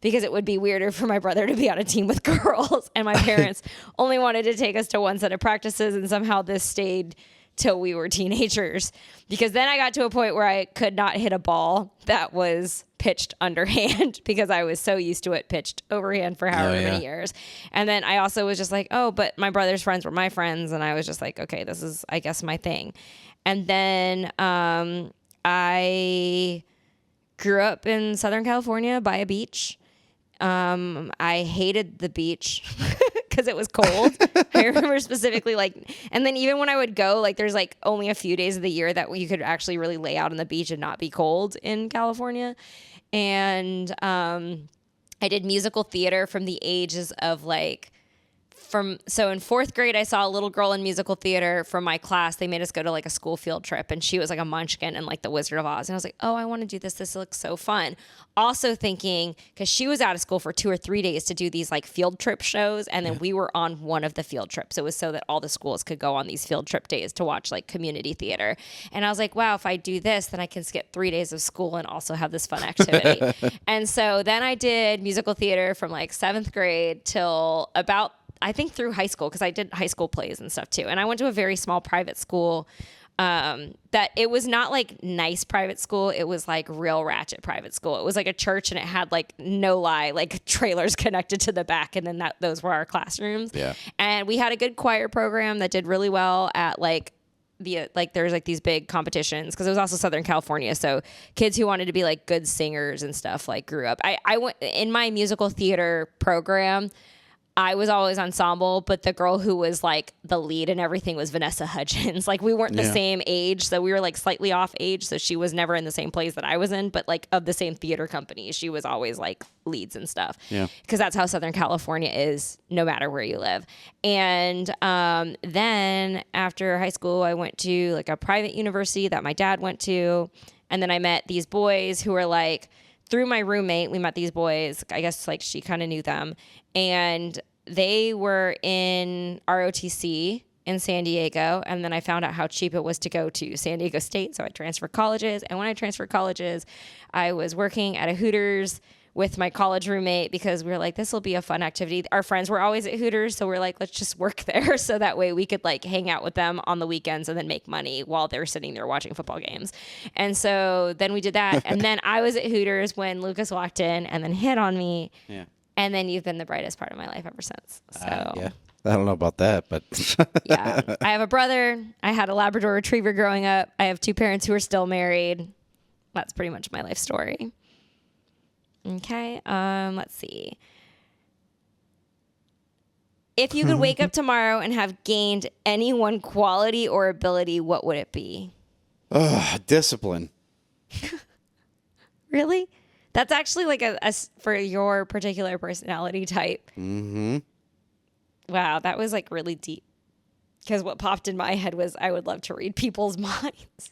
[SPEAKER 1] because it would be weirder for my brother to be on a team with girls. And my parents only wanted to take us to 1 set of practices, and somehow this stayed till we were teenagers, because then I got to a point where I could not hit a ball that was pitched underhand because I was so used to it pitched overhand for however many years. And then I also was just like, oh, but my brother's friends were my friends. And I was just like, okay, this is, I guess, my thing. And then I grew up in Southern California by a beach. I hated the beach because it was cold. I remember specifically and then even when I would go, there's only a few days of the year that you could actually really lay out on the beach and not be cold in California. And I did musical theater from the ages of so in 4th grade, I saw a little girl in musical theater from my class. They made us go to a school field trip, and she was a munchkin and the Wizard of Oz. And I was like, oh, I want to do this. This looks so fun. Also thinking, because she was out of school for 2 or 3 days to do these field trip shows. And then we were on one of the field trips. It was so that all the schools could go on these field trip days to watch community theater. And I was like, wow, if I do this, then I can skip 3 days of school and also have this fun activity. And so then I did musical theater from 7th grade till about, I think, through high school, because I did high school plays and stuff too. And I went to a very small private school that it was not nice private school. It was real ratchet private school. It was a church, and it had no lie, trailers connected to the back. And then those were our classrooms.
[SPEAKER 2] Yeah.
[SPEAKER 1] And we had a good choir program that did really well at there's these big competitions, because it was also Southern California. So kids who wanted to be good singers and stuff grew up. I went in my musical theater program. I was always ensemble, but the girl who was the lead and everything was Vanessa Hudgens. We weren't the same age, so we were slightly off age. So she was never in the same plays that I was in, but of the same theater company. She was always leads and stuff. Yeah. Because that's how Southern California is, no matter where you live. And then after high school, I went to a private university that my dad went to, and then I met these boys who were through my roommate. We met these boys. I guess she kind of knew them. And they were in ROTC in San Diego. And then I found out how cheap it was to go to San Diego State. So I transferred colleges. And when I transferred colleges, I was working at a Hooters with my college roommate, because we were this will be a fun activity. Our friends were always at Hooters. So we're let's just work there. So that way we could hang out with them on the weekends and then make money while they're sitting there watching football games. And so then we did that. And then I was at Hooters when Lucas walked in and then hit on me. Yeah. And then you've been the brightest part of my life ever since. So
[SPEAKER 2] yeah, I don't know about that, but
[SPEAKER 1] yeah, I have a brother. I had a Labrador Retriever growing up. I have 2 parents who are still married. That's pretty much my life story. Okay. Let's see. If you could wake up tomorrow and have gained any one quality or ability, what would it be?
[SPEAKER 2] Discipline.
[SPEAKER 1] Really? That's actually a for your particular personality type. Mm-hmm. Wow, that was really deep. Because what popped in my head was I would love to read people's minds.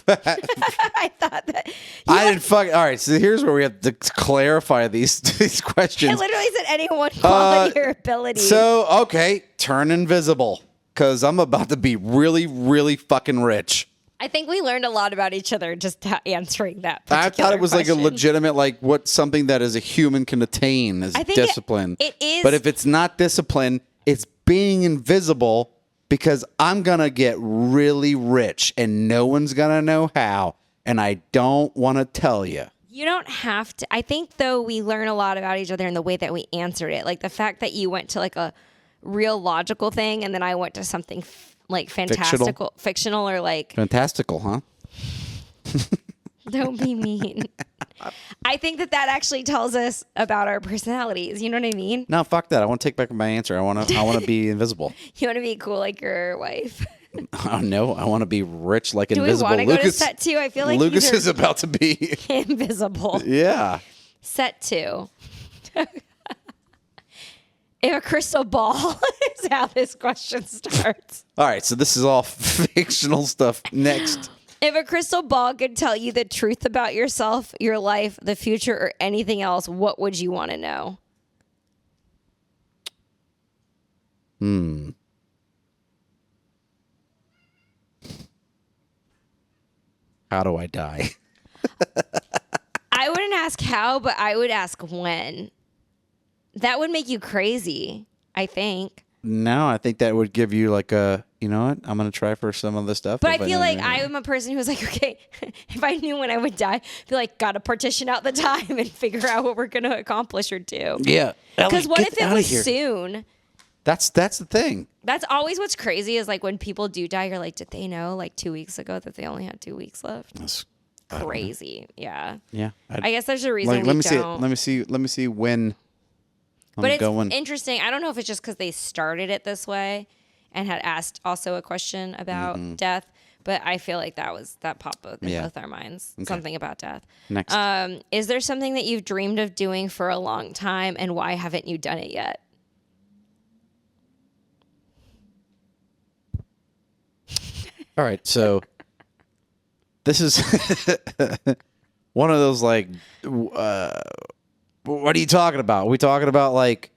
[SPEAKER 1] I thought that.
[SPEAKER 2] I didn't fuck. All right, so here's where we have to clarify these questions.
[SPEAKER 1] I literally said any one quality or ability.
[SPEAKER 2] So, okay, turn invisible, because I'm about to be really, really fucking rich.
[SPEAKER 1] I think we learned a lot about each other just answering that.
[SPEAKER 2] I thought it was
[SPEAKER 1] question.
[SPEAKER 2] a legitimate, what something that as a human can attain is discipline.
[SPEAKER 1] It is.
[SPEAKER 2] But if it's not discipline, it's being invisible, because I'm going to get really rich and no one's going to know how. And I don't want to tell you.
[SPEAKER 1] You don't have to. I think, though, we learn a lot about each other in the way that we answered it. The fact that you went to a real logical thing, and then I went to something fantastical, fictional, or
[SPEAKER 2] fantastical, huh?
[SPEAKER 1] Don't be mean. I think that actually tells us about our personalities. You know what I mean?
[SPEAKER 2] No, fuck that. I want to take back my answer. I want to be invisible.
[SPEAKER 1] You want to be cool like your wife?
[SPEAKER 2] I don't know. I want to be rich like
[SPEAKER 1] Do
[SPEAKER 2] invisible.
[SPEAKER 1] we want to go to
[SPEAKER 2] Lucas,
[SPEAKER 1] set 2? I feel like
[SPEAKER 2] Lucas
[SPEAKER 1] these are
[SPEAKER 2] is about to be.
[SPEAKER 1] invisible.
[SPEAKER 2] Yeah.
[SPEAKER 1] Set 2. If a crystal ball is how this question starts.
[SPEAKER 2] All right. So this is all fictional stuff. Next.
[SPEAKER 1] If a crystal ball could tell you the truth about yourself, your life, the future, or anything else, what would you want to know?
[SPEAKER 2] How do I die?
[SPEAKER 1] I wouldn't ask how, but I would ask when. That would make you crazy, I think.
[SPEAKER 2] No, I think that would give you like a, you know what? I'm going to try for some of this stuff.
[SPEAKER 1] But I feel like I am a person who's like, okay, if I knew when I would die, I'd be like, got to partition out the time and figure out what we're going to accomplish or do.
[SPEAKER 2] Yeah.
[SPEAKER 1] Because what if it was soon?
[SPEAKER 2] That's the thing.
[SPEAKER 1] That's always what's crazy is like when people do die, you're like, did they know like 2 weeks ago that they only had 2 weeks left?
[SPEAKER 2] That's
[SPEAKER 1] crazy. Yeah.
[SPEAKER 2] Yeah.
[SPEAKER 1] I guess there's a reason
[SPEAKER 2] like, let me see when.
[SPEAKER 1] But it's interesting. I don't know if it's just because they started it this way and had asked also a question about death, but I feel like that popped in both our minds. Okay. Something about death.
[SPEAKER 2] Next.
[SPEAKER 1] Is there something that you've dreamed of doing for a long time, and why haven't you done it yet?
[SPEAKER 2] All right, so this is one of those like, what are you talking about? Are we talking about like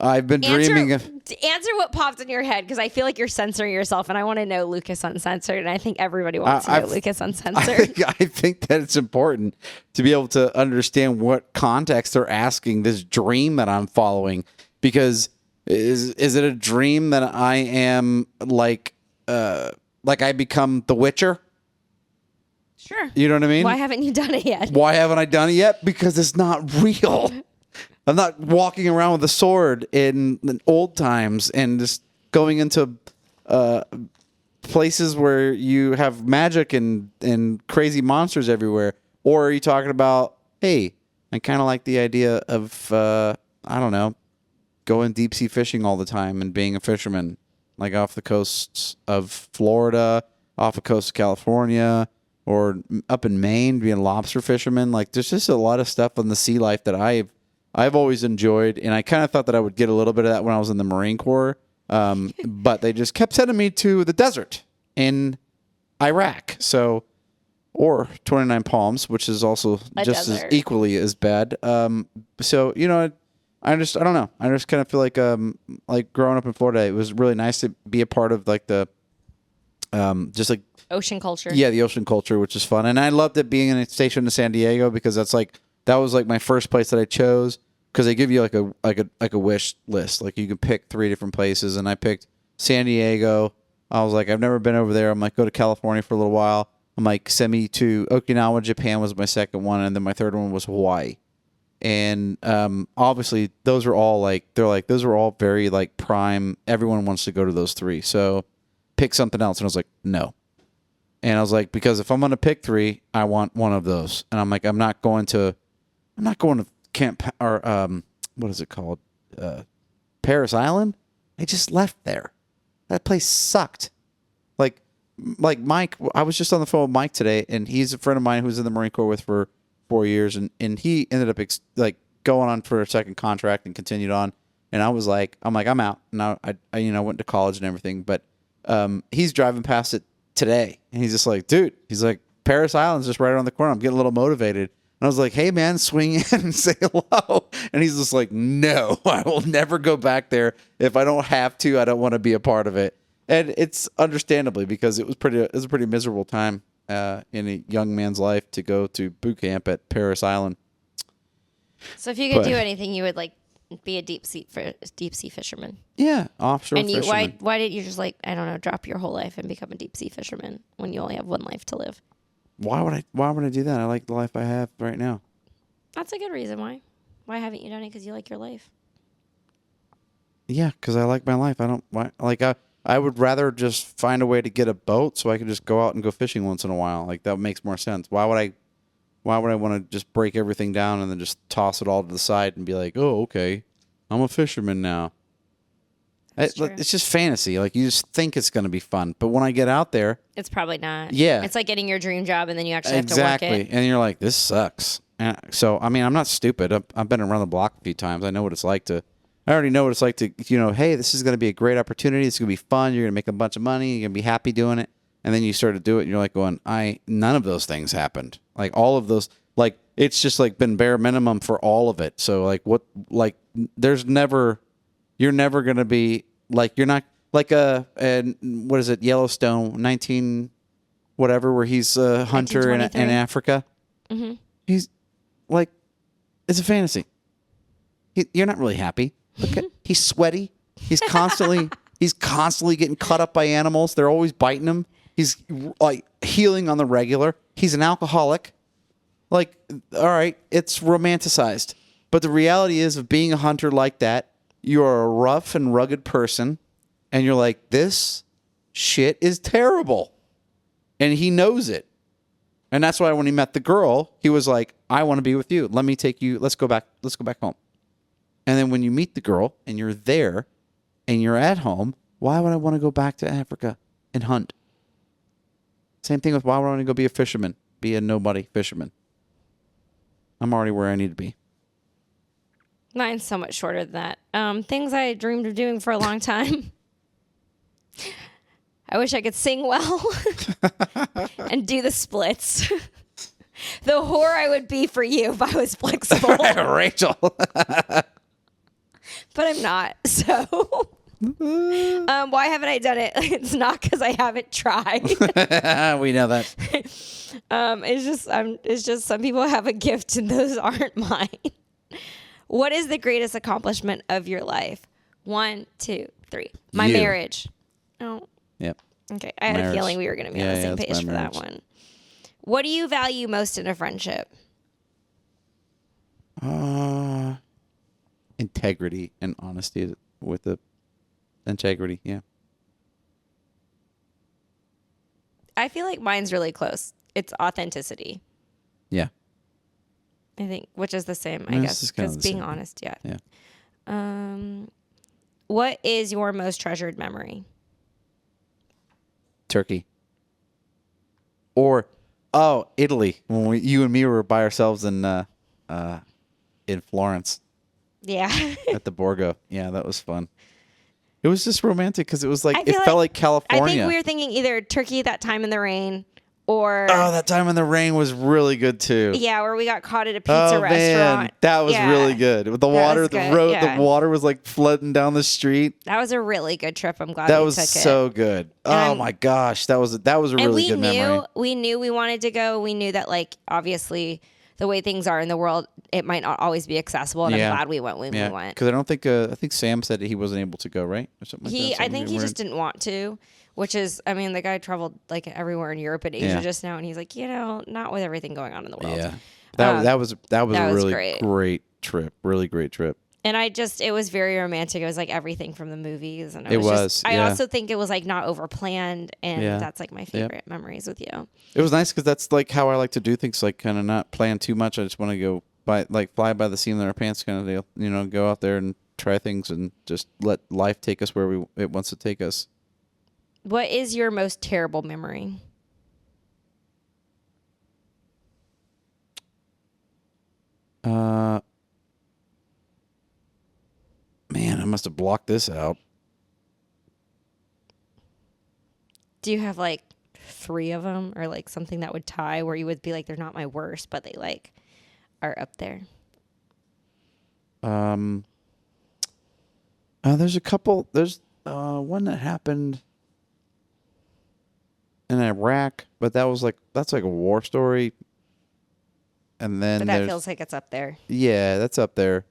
[SPEAKER 2] I've been dreaming of?
[SPEAKER 1] Answer what popped in your head, because I feel like you're censoring yourself, and I want to know Lucas Uncensored, and I think everybody wants to know Lucas Uncensored.
[SPEAKER 2] I think that it's important to be able to understand what context they're asking this dream that I'm following, because is it a dream that I am like I become the Witcher?
[SPEAKER 1] Sure.
[SPEAKER 2] You know what I mean?
[SPEAKER 1] Why haven't you done it yet?
[SPEAKER 2] Why haven't I done it yet? Because it's not real. I'm not walking around with a sword in old times and just going into places where you have magic and crazy monsters everywhere. Or are you talking about, hey, I kind of like the idea of, I don't know, going deep sea fishing all the time and being a fisherman, like off the coasts of Florida, off the coast of California, or up in Maine, being a lobster fisherman. Like, there's just a lot of stuff on the sea life that I've always enjoyed, and I kind of thought that I would get a little bit of that when I was in the Marine Corps, but they just kept sending me to the desert in Iraq, or 29 Palms, which is also just as equally as bad. So, you know, I don't know. I just kind of feel like growing up in Florida, it was really nice to be a part of like the, just like
[SPEAKER 1] ocean culture.
[SPEAKER 2] Yeah, the ocean culture, which is fun, and I loved it being stationed in San Diego, because that was like my first place that I chose, because they give you like a wish list, like you can pick 3 different places, and I picked San Diego. I was like, I've never been over there. I'm like, go to California for a little while. I'm like, send me to Okinawa, Japan was my second one, and then my third one was Hawaii. And obviously those are all those are all very like prime. Everyone wants to go to those 3, so pick something else. And I was like, no. And I was like, because if I'm going to pick 3, I want one of those. And I'm like, I'm not going to Camp, or what is it called? Paris Island. I just left there. That place sucked. Like Mike, I was just on the phone with Mike today, and he's a friend of mine who was in the Marine Corps with for 4 years, and he ended up going on for a second contract and continued on. And I'm out. Now I went to college and everything, but he's driving past it today, and he's just like, dude, he's like, Paris Island's just right around the corner. I'm getting a little motivated. And I was like, hey man, swing in and say hello. And he's just like, no, I will never go back there. If I don't have to, I don't want to be a part of it. And it's understandably, because it was a pretty miserable time in a young man's life to go to boot camp at Paris Island.
[SPEAKER 1] So if you could do anything, you would like be a deep sea fisherman.
[SPEAKER 2] Yeah, offshore fisherman.
[SPEAKER 1] And why didn't you just I don't know, drop your whole life and become a deep sea fisherman when you only have one life to live?
[SPEAKER 2] Why would I do that? I like the life I have right now.
[SPEAKER 1] That's a good reason why. Why haven't you done it? Because you like your life.
[SPEAKER 2] Yeah, because I like my life. I would rather just find a way to get a boat so I can just go out and go fishing once in a while. Like, that makes more sense. Why would I want to just break everything down and then just toss it all to the side and be like, oh, okay, I'm a fisherman now? It's just fantasy. Like you just think it's going to be fun, but when I get out there,
[SPEAKER 1] it's probably not.
[SPEAKER 2] Yeah,
[SPEAKER 1] it's like getting your dream job and then you actually have to work it.
[SPEAKER 2] And you're like, this sucks. And so I mean, I'm not stupid. I've been around the block a few times. I know what it's like to. I already know what it's like to, hey, this is going to be a great opportunity. It's going to be fun. You're going to make a bunch of money. You're going to be happy doing it. And then you start to do it, and you're like going, none of those things happened. Like all of those, like it's just like been bare minimum for all of it. So like you're never going to be like, you're not like what is it, Yellowstone, 19 whatever, where he's a hunter in Africa.
[SPEAKER 1] Mm-hmm.
[SPEAKER 2] He's like, it's a fantasy. You're not really happy. Look at, he's sweaty. He's constantly getting cut up by animals. They're always biting him. He's like healing on the regular. He's an alcoholic. Like, all right, it's romanticized. But the reality is of being a hunter like that, you're a rough and rugged person, and you're like, this shit is terrible. And he knows it. And that's why when he met the girl, he was like, I want to be with you. Let me take you. Let's go back home. And then when you meet the girl and you're there and you're at home, why would I want to go back to Africa and hunt? Same thing with why would I want to go be a fisherman, be a nobody fisherman? I'm already where I need to be.
[SPEAKER 1] Mine's so much shorter than that. Things I dreamed of doing for a long time. I wish I could sing well and do the splits. The whore I would be for you if I was flexible.
[SPEAKER 2] Rachel.
[SPEAKER 1] But I'm not, so why haven't I done it? It's not because I haven't tried.
[SPEAKER 2] We know that.
[SPEAKER 1] It's just some people have a gift and those aren't mine. What is the greatest accomplishment of your life? 1, 2, 3. My marriage. Oh.
[SPEAKER 2] Yep.
[SPEAKER 1] Okay. I had a feeling we were going to be on the same page for that one. What do you value most in a friendship?
[SPEAKER 2] Integrity and honesty with the integrity. Yeah.
[SPEAKER 1] I feel like mine's really close. It's authenticity.
[SPEAKER 2] Yeah.
[SPEAKER 1] I think, which is the same, I guess, because being honest. Yeah.
[SPEAKER 2] Yeah.
[SPEAKER 1] What is your most treasured memory?
[SPEAKER 2] Turkey. Or, Italy. When you and me were by ourselves in Florence.
[SPEAKER 1] Yeah.
[SPEAKER 2] At the Borgo. Yeah, that was fun. It was just romantic because it was like, it felt like California.
[SPEAKER 1] I think we were thinking either Turkey that time in the rain or...
[SPEAKER 2] Oh, that time in the rain was really good too.
[SPEAKER 1] Yeah, where we got caught at a pizza restaurant.
[SPEAKER 2] Man, that was really good. With the water, the road,
[SPEAKER 1] yeah.
[SPEAKER 2] The water was like flooding down the street.
[SPEAKER 1] That was a really good trip. I'm glad
[SPEAKER 2] that
[SPEAKER 1] we
[SPEAKER 2] was
[SPEAKER 1] took
[SPEAKER 2] so
[SPEAKER 1] it.
[SPEAKER 2] Good. Oh my gosh, that was a really good memory.
[SPEAKER 1] We knew we wanted to go. We knew that, like, obviously the way things are in the world, it might not always be accessible, and I'm glad we went when we went.
[SPEAKER 2] Because I think Sam said that he wasn't able to go, right? Or something like that.
[SPEAKER 1] I think he just didn't want to, which is, I mean, the guy traveled like everywhere in Europe and Asia just now, and he's like, not with everything going on in the world.
[SPEAKER 2] Yeah, that was a really great trip, really great trip.
[SPEAKER 1] And it was very romantic. It was like everything from the movies. And I also think it was like not over planned. And that's like my favorite memories with you.
[SPEAKER 2] It was nice because that's like how I like to do things, like kind of not plan too much. I just want to go fly by the seat of our pants kind of deal, go out there and try things and just let life take us where it wants to take us.
[SPEAKER 1] What is your most terrible memory?
[SPEAKER 2] Man, I must have blocked this out.
[SPEAKER 1] Do you have like 3 of them, or like something that would tie where you would be like, they're not my worst, but they like are up there?
[SPEAKER 2] There's a couple. There's one that happened in Iraq, but that's like a war story. And then
[SPEAKER 1] that feels like it's up there.
[SPEAKER 2] Yeah, that's up there.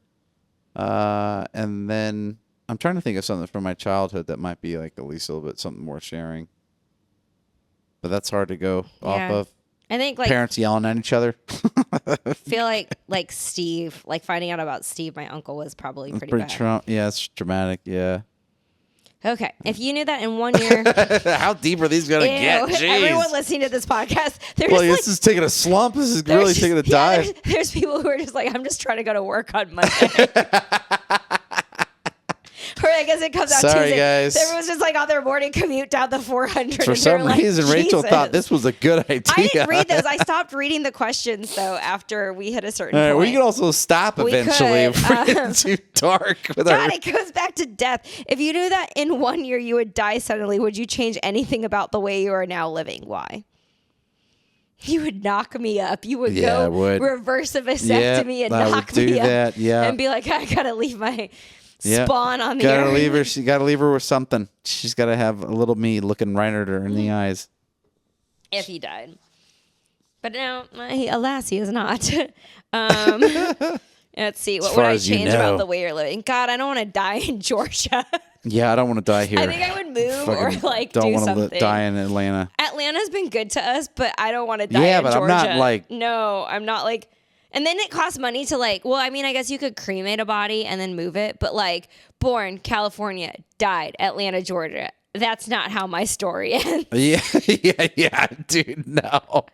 [SPEAKER 2] And then I'm trying to think of something from my childhood that might be like at least a little bit something worth sharing. But that's hard to go off of.
[SPEAKER 1] I think like
[SPEAKER 2] parents yelling at each other.
[SPEAKER 1] Feel like Steve, like finding out about Steve, my uncle, was probably pretty bad.
[SPEAKER 2] Yeah, it's dramatic. Yeah.
[SPEAKER 1] Okay, if you knew that in 1 year,
[SPEAKER 2] how deep are these gonna get? Jeez.
[SPEAKER 1] Everyone listening to this podcast,
[SPEAKER 2] this is taking a slump. This is really taking a dive.
[SPEAKER 1] There's people who are just like, I'm just trying to go to work on Monday. Or I guess it comes out
[SPEAKER 2] Sorry,
[SPEAKER 1] Tuesday.
[SPEAKER 2] guys.
[SPEAKER 1] So everyone's just like on their morning commute down the 400.
[SPEAKER 2] For some reason, Rachel thought this was a good idea.
[SPEAKER 1] I didn't read those. I stopped reading the questions though after we hit a certain
[SPEAKER 2] All right,
[SPEAKER 1] point.
[SPEAKER 2] we can also stop eventually if we get too dark. With
[SPEAKER 1] God, it goes back to death. If you knew that in 1 year you would die suddenly, would you change anything about the way you are now living? Why? You would knock me up. You would go reverse a vasectomy and knock me up. And be like, I gotta leave my spawn on the earth.
[SPEAKER 2] Leave her. She gotta leave her with something. She's gotta have a little me looking right at her in the eyes.
[SPEAKER 1] If he died. But no, alas, he is not. Let's see. What would I change about the way you're living? God, I don't want to die in Georgia.
[SPEAKER 2] Yeah, I don't want to die here.
[SPEAKER 1] I think I would move or like
[SPEAKER 2] don't
[SPEAKER 1] do
[SPEAKER 2] want
[SPEAKER 1] something.
[SPEAKER 2] to die in Atlanta.
[SPEAKER 1] Atlanta's been good to us, but I don't want to die in Georgia.
[SPEAKER 2] Yeah, but I'm not like...
[SPEAKER 1] No, I'm not like... And then it costs money to like... Well, I mean, I guess you could cremate a body and then move it. But like, born California, died Atlanta, Georgia. That's not how my story ends.
[SPEAKER 2] Yeah, dude, no.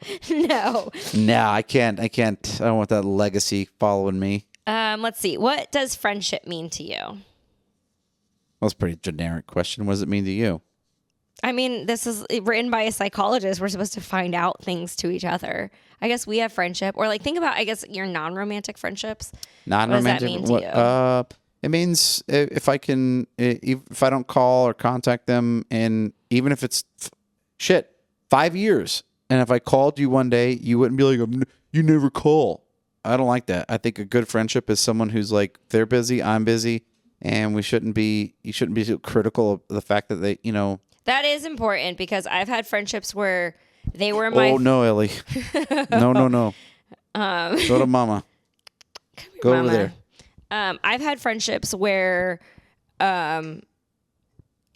[SPEAKER 2] No, I can't. I don't want that legacy following me.
[SPEAKER 1] Let's see. What does friendship mean to you?
[SPEAKER 2] That's a pretty generic question. What does it mean to you?
[SPEAKER 1] I mean, this is written by a psychologist. We're supposed to find out things to each other. I guess we have friendship. Or like, think about, I guess, your non-romantic friendships.
[SPEAKER 2] Non-romantic?
[SPEAKER 1] What does that mean to you?
[SPEAKER 2] It means if I don't call or contact them, and even if it's 5 years, and if I called you one day, you wouldn't be like, you never call. I don't like that. I think a good friendship is someone who's like, they're busy, I'm busy, and you shouldn't be so critical of the fact that they,
[SPEAKER 1] That is important because I've had friendships where they were my...
[SPEAKER 2] Oh, no, Ellie. No. Go to mama. Go over there.
[SPEAKER 1] I've had friendships where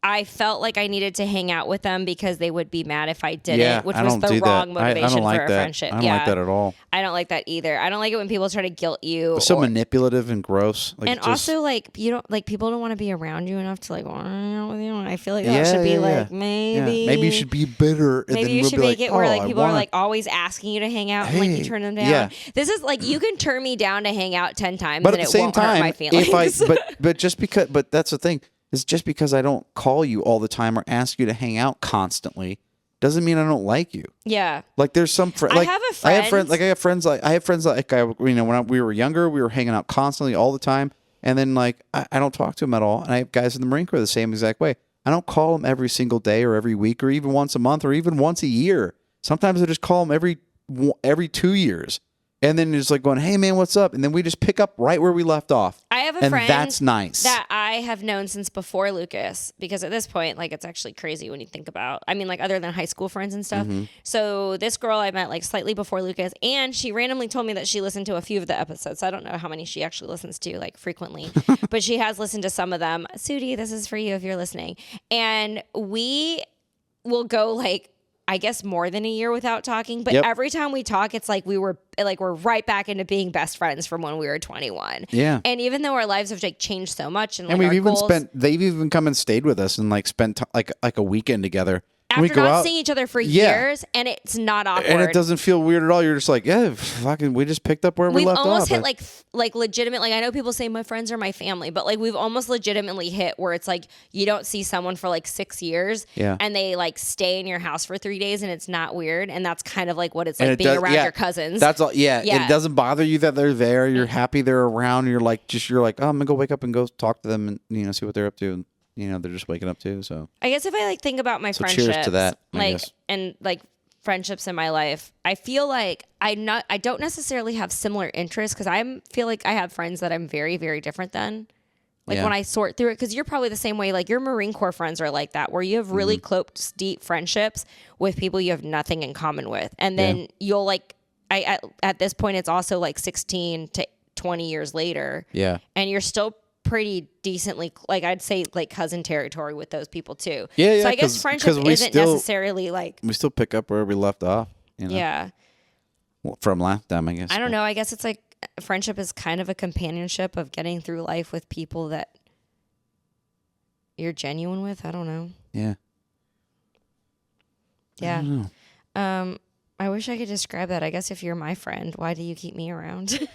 [SPEAKER 1] I felt like I needed to hang out with them because they would be mad if I didn't, which was the wrong motivation for a friendship.
[SPEAKER 2] I don't like that at all.
[SPEAKER 1] I don't like that either. I don't like it when people try to guilt you.
[SPEAKER 2] It's so manipulative and gross. Like,
[SPEAKER 1] and also, like, you don't like people don't want to be around you enough to like want to hang out with you. And I feel like that should be like maybe
[SPEAKER 2] you should be bitter. And
[SPEAKER 1] maybe
[SPEAKER 2] then
[SPEAKER 1] you should make it where like people are like always asking you to hang out and like you turn them down.
[SPEAKER 2] Yeah.
[SPEAKER 1] This is like you can turn me down to hang out 10 times,
[SPEAKER 2] but
[SPEAKER 1] and
[SPEAKER 2] at the
[SPEAKER 1] it
[SPEAKER 2] same
[SPEAKER 1] won't hurt my
[SPEAKER 2] time,
[SPEAKER 1] feelings.
[SPEAKER 2] but that's the thing. Is just because I don't call you all the time or ask you to hang out constantly doesn't mean I don't like you.
[SPEAKER 1] Yeah.
[SPEAKER 2] Like there's some
[SPEAKER 1] I have a friend.
[SPEAKER 2] I have friends like when we were younger, we were hanging out constantly all the time, and then like I don't talk to them at all. And I have guys in the Marine Corps the same exact way. I don't call them every single day or every week or even once a month or even once a year. Sometimes I just call them every 2 years. And then it's like going, hey, man, what's up? And then we just pick up right where we left off.
[SPEAKER 1] I have a friend.
[SPEAKER 2] And that's nice.
[SPEAKER 1] That I have known since before Lucas. Because at this point, like, it's actually crazy when you think about, I mean, like, other than high school friends and stuff. Mm-hmm. So this girl I met, like, slightly before Lucas. And she randomly told me that she listened to a few of the episodes. So I don't know how many she actually listens to, like, frequently. But she has listened to some of them. Sudi, this is for you if you're listening. And we will go, like, I guess more than a year without talking, but every time we talk, it's like we're right back into being best friends from when we were 21.
[SPEAKER 2] Yeah.
[SPEAKER 1] And even though our lives have like changed so much, and, like,
[SPEAKER 2] we've
[SPEAKER 1] our
[SPEAKER 2] even
[SPEAKER 1] goals,
[SPEAKER 2] they've even come and stayed with us and like spent like a weekend together.
[SPEAKER 1] after
[SPEAKER 2] we go
[SPEAKER 1] not
[SPEAKER 2] out,
[SPEAKER 1] seeing each other for years, and it's not awkward.
[SPEAKER 2] And it doesn't feel weird at all. You're just like, yeah, fucking, we just picked up where we left off.
[SPEAKER 1] We've almost hit like legitimate, like I know people say my friends are my family, but like we've almost legitimately hit where it's like you don't see someone for like 6 years and they like stay in your house for 3 days and it's not weird. And that's kind of like what it's like being around your cousins.
[SPEAKER 2] That's all. Yeah. It doesn't bother you that they're there. You're happy they're around. You're like, oh, I'm going to go wake up and go talk to them and, see what they're up to. And, they're just waking up too. So
[SPEAKER 1] I guess if I like think about my friendships,
[SPEAKER 2] cheers to that,
[SPEAKER 1] and like friendships in my life, I feel like I don't necessarily have similar interests because I feel like I have friends that I'm very, very different than. Like when I sort through it, because you're probably the same way. Like your Marine Corps friends are like that, where you have really close, deep friendships with people you have nothing in common with, and then you'll like. At this point, it's also like 16 to 20 years later.
[SPEAKER 2] Yeah,
[SPEAKER 1] and you're still pretty decently, like I'd say, like cousin territory with those people too.
[SPEAKER 2] Yeah.
[SPEAKER 1] So I guess friendship isn't necessarily like
[SPEAKER 2] we still pick up where we left off.
[SPEAKER 1] Yeah.
[SPEAKER 2] Well, from last time, I guess.
[SPEAKER 1] I don't know. I guess it's like friendship is kind of a companionship of getting through life with people that you're genuine with. I don't know.
[SPEAKER 2] Yeah.
[SPEAKER 1] Yeah. I don't know. I wish I could describe that. I guess if you're my friend, why do you keep me around?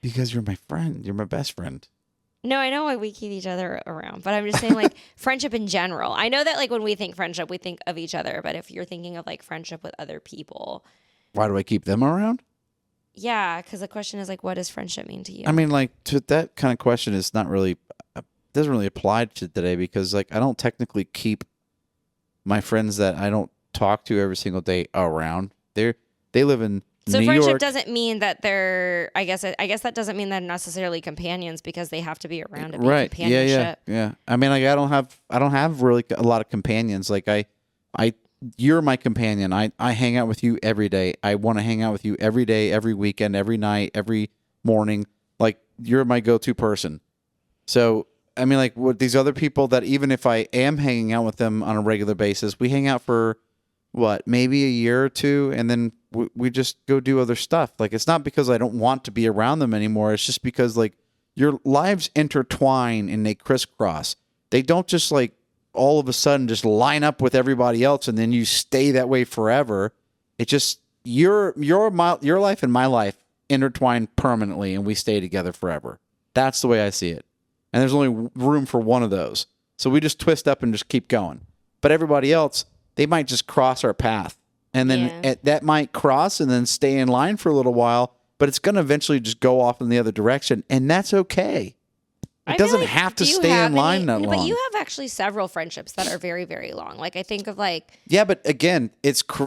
[SPEAKER 2] Because you're my friend. You're my best friend.
[SPEAKER 1] No, I know why we keep each other around, but I'm just saying like friendship in general. I know that like when we think friendship, we think of each other, but if you're thinking of like friendship with other people.
[SPEAKER 2] Why do I keep them around?
[SPEAKER 1] Yeah, because the question is like, what does friendship mean to you?
[SPEAKER 2] I mean, like that kind of question is not really, doesn't really apply to today because like I don't technically keep my friends that I don't talk to every single day around. They live in
[SPEAKER 1] So
[SPEAKER 2] New
[SPEAKER 1] friendship
[SPEAKER 2] York.
[SPEAKER 1] doesn't mean that they're. I guess that doesn't mean they're necessarily companions because they have to be around to be
[SPEAKER 2] Right.
[SPEAKER 1] companionship.
[SPEAKER 2] Yeah. I mean, like I don't have really a lot of companions. Like you're my companion. I hang out with you every day. I want to hang out with you every day, every weekend, every night, every morning. Like you're my go-to person. So I mean, like with these other people that even if I am hanging out with them on a regular basis, we hang out for what, maybe a year or two, and then we just go do other stuff. Like it's not because I don't want to be around them anymore. It's just because like your lives intertwine and they crisscross. They don't just like all of a sudden just line up with everybody else and then you stay that way forever. It just your life and my life intertwine permanently and we stay together forever. That's the way I see it. And there's only room for one of those. So we just twist up and just keep going. But everybody else, they might just cross our path. And then that might cross and then stay in line for a little while, but it's going to eventually just go off in the other direction. And that's okay. It doesn't have to stay in line that long.
[SPEAKER 1] But you have actually several friendships that are very, very long. Like I think of like...
[SPEAKER 2] Yeah, but again,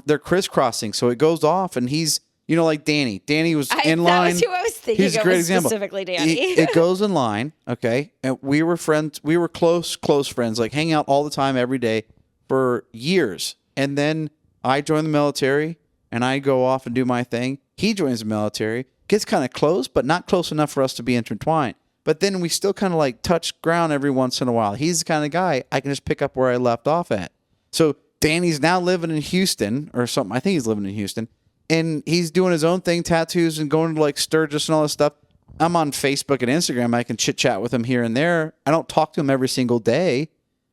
[SPEAKER 2] they're crisscrossing. So it goes off and he's, like Danny. Danny was in line.
[SPEAKER 1] That was who I was thinking
[SPEAKER 2] He's a great
[SPEAKER 1] of
[SPEAKER 2] example.
[SPEAKER 1] Specifically Danny.
[SPEAKER 2] It goes in line, okay? And we were friends. We were close friends, like hang out all the time every day for years. And then I joined the military and I go off and do my thing. He joins the military, gets kind of close, but not close enough for us to be intertwined. But then we still kind of like touch ground every once in a while. He's the kind of guy I can just pick up where I left off at. So Danny's now living in Houston or something. I think he's living in Houston. And he's doing his own thing, tattoos and going to like Sturgis and all this stuff. I'm on Facebook and Instagram. I can chit chat with him here and there. I don't talk to him every single day,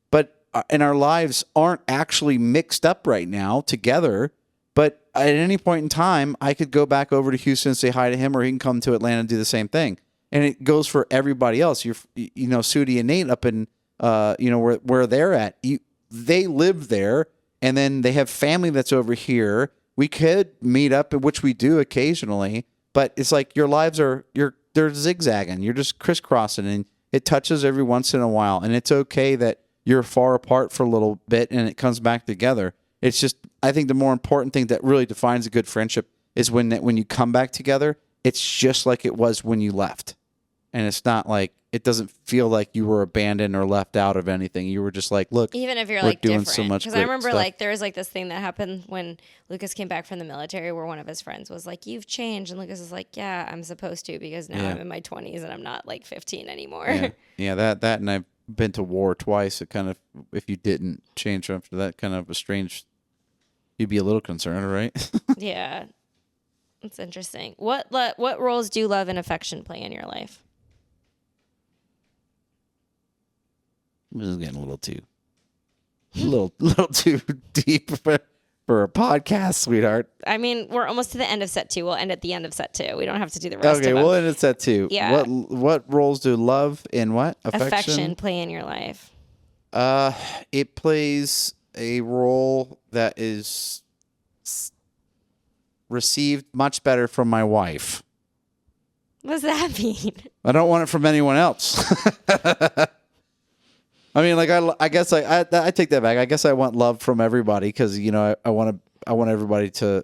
[SPEAKER 2] but and our lives aren't actually mixed up right now together. But at any point in time, I could go back over to Houston and say hi to him, or he can come to Atlanta and do the same thing. And it goes for everybody else. Sudi and Nate up in, where they're at. They live there, and then they have family that's over here. We could meet up, which we do occasionally, but it's like your lives they're zigzagging. You're just crisscrossing, and it touches every once in a while. And it's okay that you're far apart for a little bit, and it comes back together. It's just, I think the more important thing that really defines a good friendship is when you come back together, it's just like it was when you left. And it's not like, it doesn't feel like you were abandoned or left out of anything. You were just like, look,
[SPEAKER 1] even if you're
[SPEAKER 2] we're
[SPEAKER 1] like
[SPEAKER 2] doing
[SPEAKER 1] different.
[SPEAKER 2] so much
[SPEAKER 1] Because I remember
[SPEAKER 2] stuff.
[SPEAKER 1] like there was like this thing that happened when Lucas came back from the military where one of his friends was like, you've changed. And Lucas is like, yeah, I'm supposed to because now I'm in my 20s and I'm not like 15 anymore.
[SPEAKER 2] Yeah, that and I've been to war twice. It kind of, if you didn't change after that, kind of a strange, you'd be a little concerned, right?
[SPEAKER 1] Yeah. It's interesting. What roles do love and affection play in your life?
[SPEAKER 2] This is getting a little too deep for a podcast, sweetheart.
[SPEAKER 1] I mean, we're almost to the end of set 2. We'll end at the end of set 2. We don't have to do the rest of
[SPEAKER 2] Okay,
[SPEAKER 1] them.
[SPEAKER 2] we'll end at set 2.
[SPEAKER 1] Yeah.
[SPEAKER 2] What roles do love and what?
[SPEAKER 1] Affection play in your life?
[SPEAKER 2] It plays a role that is received much better from my wife.
[SPEAKER 1] What does that mean?
[SPEAKER 2] I don't want it from anyone else. I mean, like I guess I take that back. I guess I want love from everybody because I want everybody to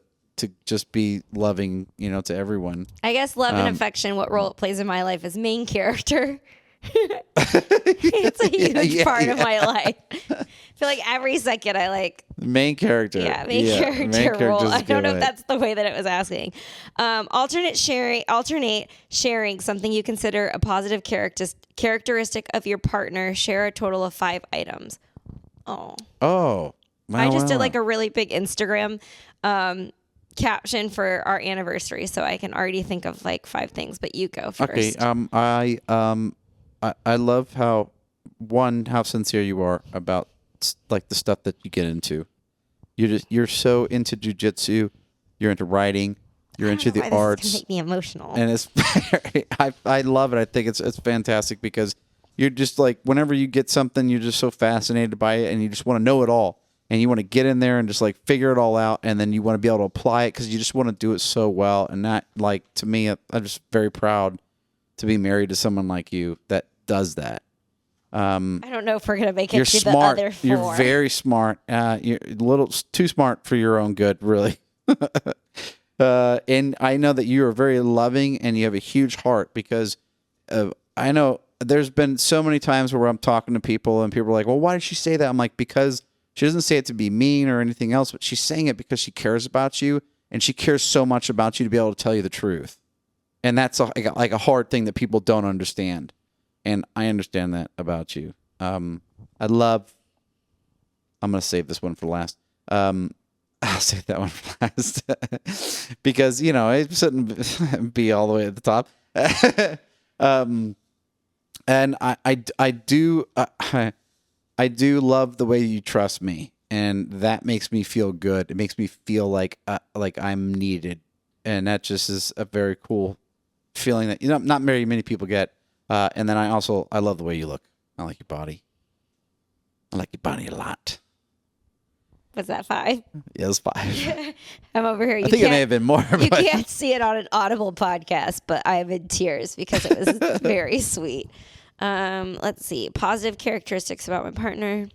[SPEAKER 2] just be loving, to everyone.
[SPEAKER 1] I guess love and affection. What role it plays in my life is main character. It's a huge part of my life. I feel like every second I like
[SPEAKER 2] main character.
[SPEAKER 1] Yeah, main character role. I don't know if that's the way that it was asking. Alternate sharing something you consider a positive characteristic of your partner. Share a total of 5 items. Oh. I just did like a really big Instagram caption for our anniversary, so I can already think of like 5 things. But you go first.
[SPEAKER 2] Okay. I love how sincere you are about like the stuff that you get into. You're so into jujitsu, you're into writing, you're into the arts.
[SPEAKER 1] This is gonna make me emotional.
[SPEAKER 2] And it's I love it. I think it's fantastic because You're just like, whenever you get something, you're just so fascinated by it, and you just want to know it all. And you want to get in there and just like figure it all out, and then you want to be able to apply it because you just want to do it so well. And that, like, to me, I'm just very proud to be married to someone like you that does that.
[SPEAKER 1] I don't know if we're gonna make it
[SPEAKER 2] You're
[SPEAKER 1] to
[SPEAKER 2] smart.
[SPEAKER 1] the other 4.
[SPEAKER 2] You're very smart. You're a little too smart for your own good, really. And I know that you are very loving and you have a huge heart because I know there's been so many times where I'm talking to people and people are like, well, why did she say that? I'm like, because she doesn't say it to be mean or anything else, but she's saying it because she cares about you and she cares so much about you to be able to tell you the truth. And that's like a hard thing that people don't understand. And I understand that about you. I'm going to save this one for last. I'll save that one for last because, it shouldn't be all the way at the top. And I do love the way you trust me, and that makes me feel good. It makes me feel like I'm needed, and that just is a very cool feeling that not very many people get. And then I love the way you look. I like your body. I like your body a lot.
[SPEAKER 1] Was that 5?
[SPEAKER 2] Yeah, it was 5.
[SPEAKER 1] I'm over here.
[SPEAKER 2] I think it may have been more.
[SPEAKER 1] You can't see it on an Audible podcast, but I'm in tears because it was very sweet. Let's see. Positive characteristics about my partner.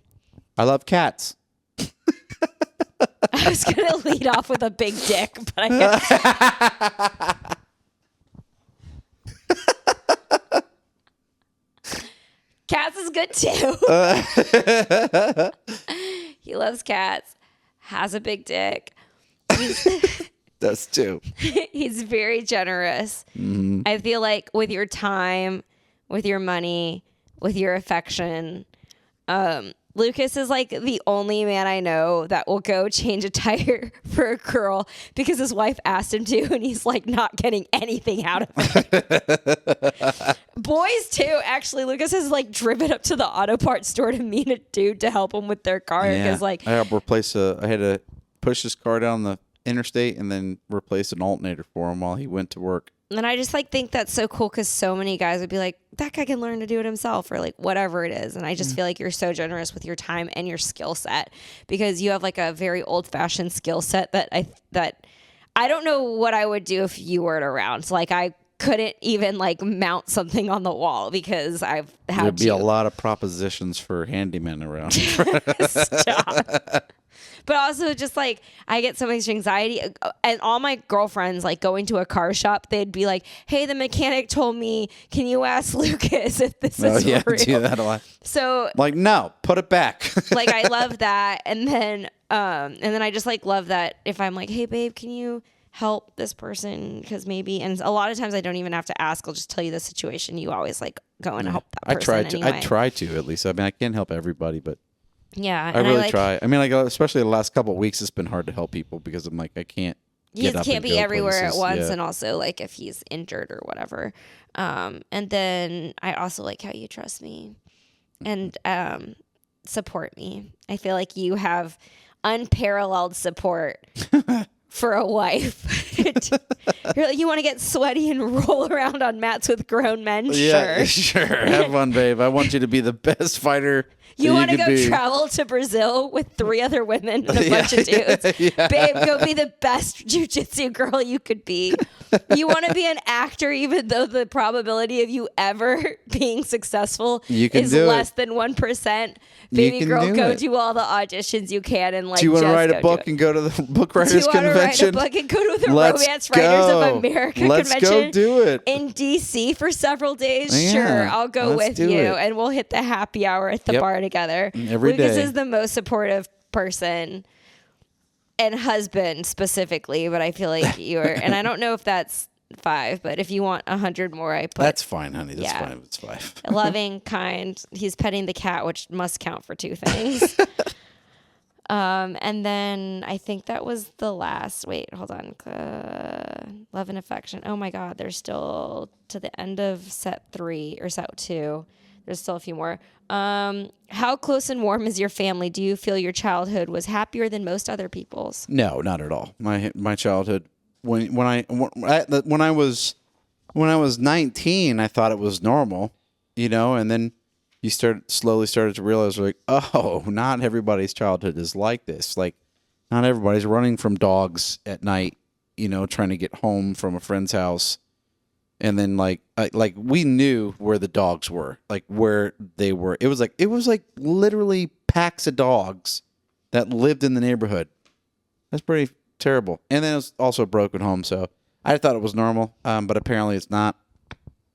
[SPEAKER 2] I love cats.
[SPEAKER 1] I was going to lead off with a big dick, but I Cats is good too. He loves cats. Has a big dick.
[SPEAKER 2] Does too.
[SPEAKER 1] He's very generous.
[SPEAKER 2] Mm-hmm.
[SPEAKER 1] I feel like with your time, with your money, with your affection, Lucas is like the only man I know that will go change a tire for a girl because his wife asked him to, and he's like not getting anything out of it. Boys too, actually. Lucas has like driven up to the auto parts store to meet a dude to help him with their car because like
[SPEAKER 2] I had to push his car down the interstate and then replace an alternator for him while he went to work.
[SPEAKER 1] And I just like think that's so cool because so many guys would be like, that guy can learn to do it himself or like whatever it is. And I just feel like you're so generous with your time and your skill set because you have like a very old fashioned skill set that I don't know what I would do if you weren't around. So like I couldn't even like mount something on the wall because I've had
[SPEAKER 2] There'd be a lot of propositions for handymen around.
[SPEAKER 1] Stop. But also just like I get so much anxiety and all my girlfriends like going to a car shop, they'd be like, hey, the mechanic told me, can you ask Lucas if this is real?
[SPEAKER 2] I do that a lot.
[SPEAKER 1] So
[SPEAKER 2] like, no, put it back.
[SPEAKER 1] like I love that. And then I just like love that if I'm like, hey babe, can you help this person? Because maybe, and a lot of times I don't even have to ask. I'll just tell you the situation. You always like go and help that person.
[SPEAKER 2] I try to at least. I mean, I can't help everybody, but
[SPEAKER 1] yeah,
[SPEAKER 2] I really try. I mean, like especially the last couple of weeks, it's been hard to help people because I'm like, I can't.
[SPEAKER 1] He can't be everywhere
[SPEAKER 2] places.
[SPEAKER 1] at once,
[SPEAKER 2] Yeah.
[SPEAKER 1] and also like if he's injured or whatever. And then I also like how you trust me and support me. I feel like you have unparalleled support for a wife. You're like, you want to get sweaty and roll around on mats with grown men?
[SPEAKER 2] Yeah,
[SPEAKER 1] Sure.
[SPEAKER 2] Have fun, babe. I want you to be the best fighter.
[SPEAKER 1] You want to go travel to Brazil with 3 other women and a bunch of dudes? Yeah. Babe, go be the best jiu-jitsu girl you could be. You want to be an actor even though the probability of you ever being successful is less than 1%. Baby girl, go do all the auditions you can and like.
[SPEAKER 2] Do you want to write a book and go to the book writers convention?
[SPEAKER 1] Do you want to write a book and go to the Romance Writers of America
[SPEAKER 2] convention?
[SPEAKER 1] Let's go
[SPEAKER 2] do it
[SPEAKER 1] in DC for several days.
[SPEAKER 2] Yeah,
[SPEAKER 1] sure, I'll go with you, and we'll hit the happy hour at the bar together.
[SPEAKER 2] Every
[SPEAKER 1] Lucas
[SPEAKER 2] day.
[SPEAKER 1] is the most supportive person and husband specifically, but I feel like you're, and I don't know if that's 5, but if you want 100 more, I put.
[SPEAKER 2] That's fine, honey. That's fine. It's 5.
[SPEAKER 1] Loving, kind. He's petting the cat, which must count for 2 things. And then I think that was the last. Wait, hold on. Love and affection. Oh my God, there's still to the end of set 3 or set 2. There's still a few more. How close and warm is your family? Do you feel your childhood was happier than most other people's?
[SPEAKER 2] No, not at all. My childhood when I was 19, I thought it was normal, and then you slowly started to realize, like, oh, not everybody's childhood is like this. Like, not everybody's running from dogs at night, trying to get home from a friend's house. And then like we knew where the dogs were, like where they were. It was like literally packs of dogs that lived in the neighborhood. That's pretty terrible. And then it was also a broken home. So I thought it was normal, but apparently it's not.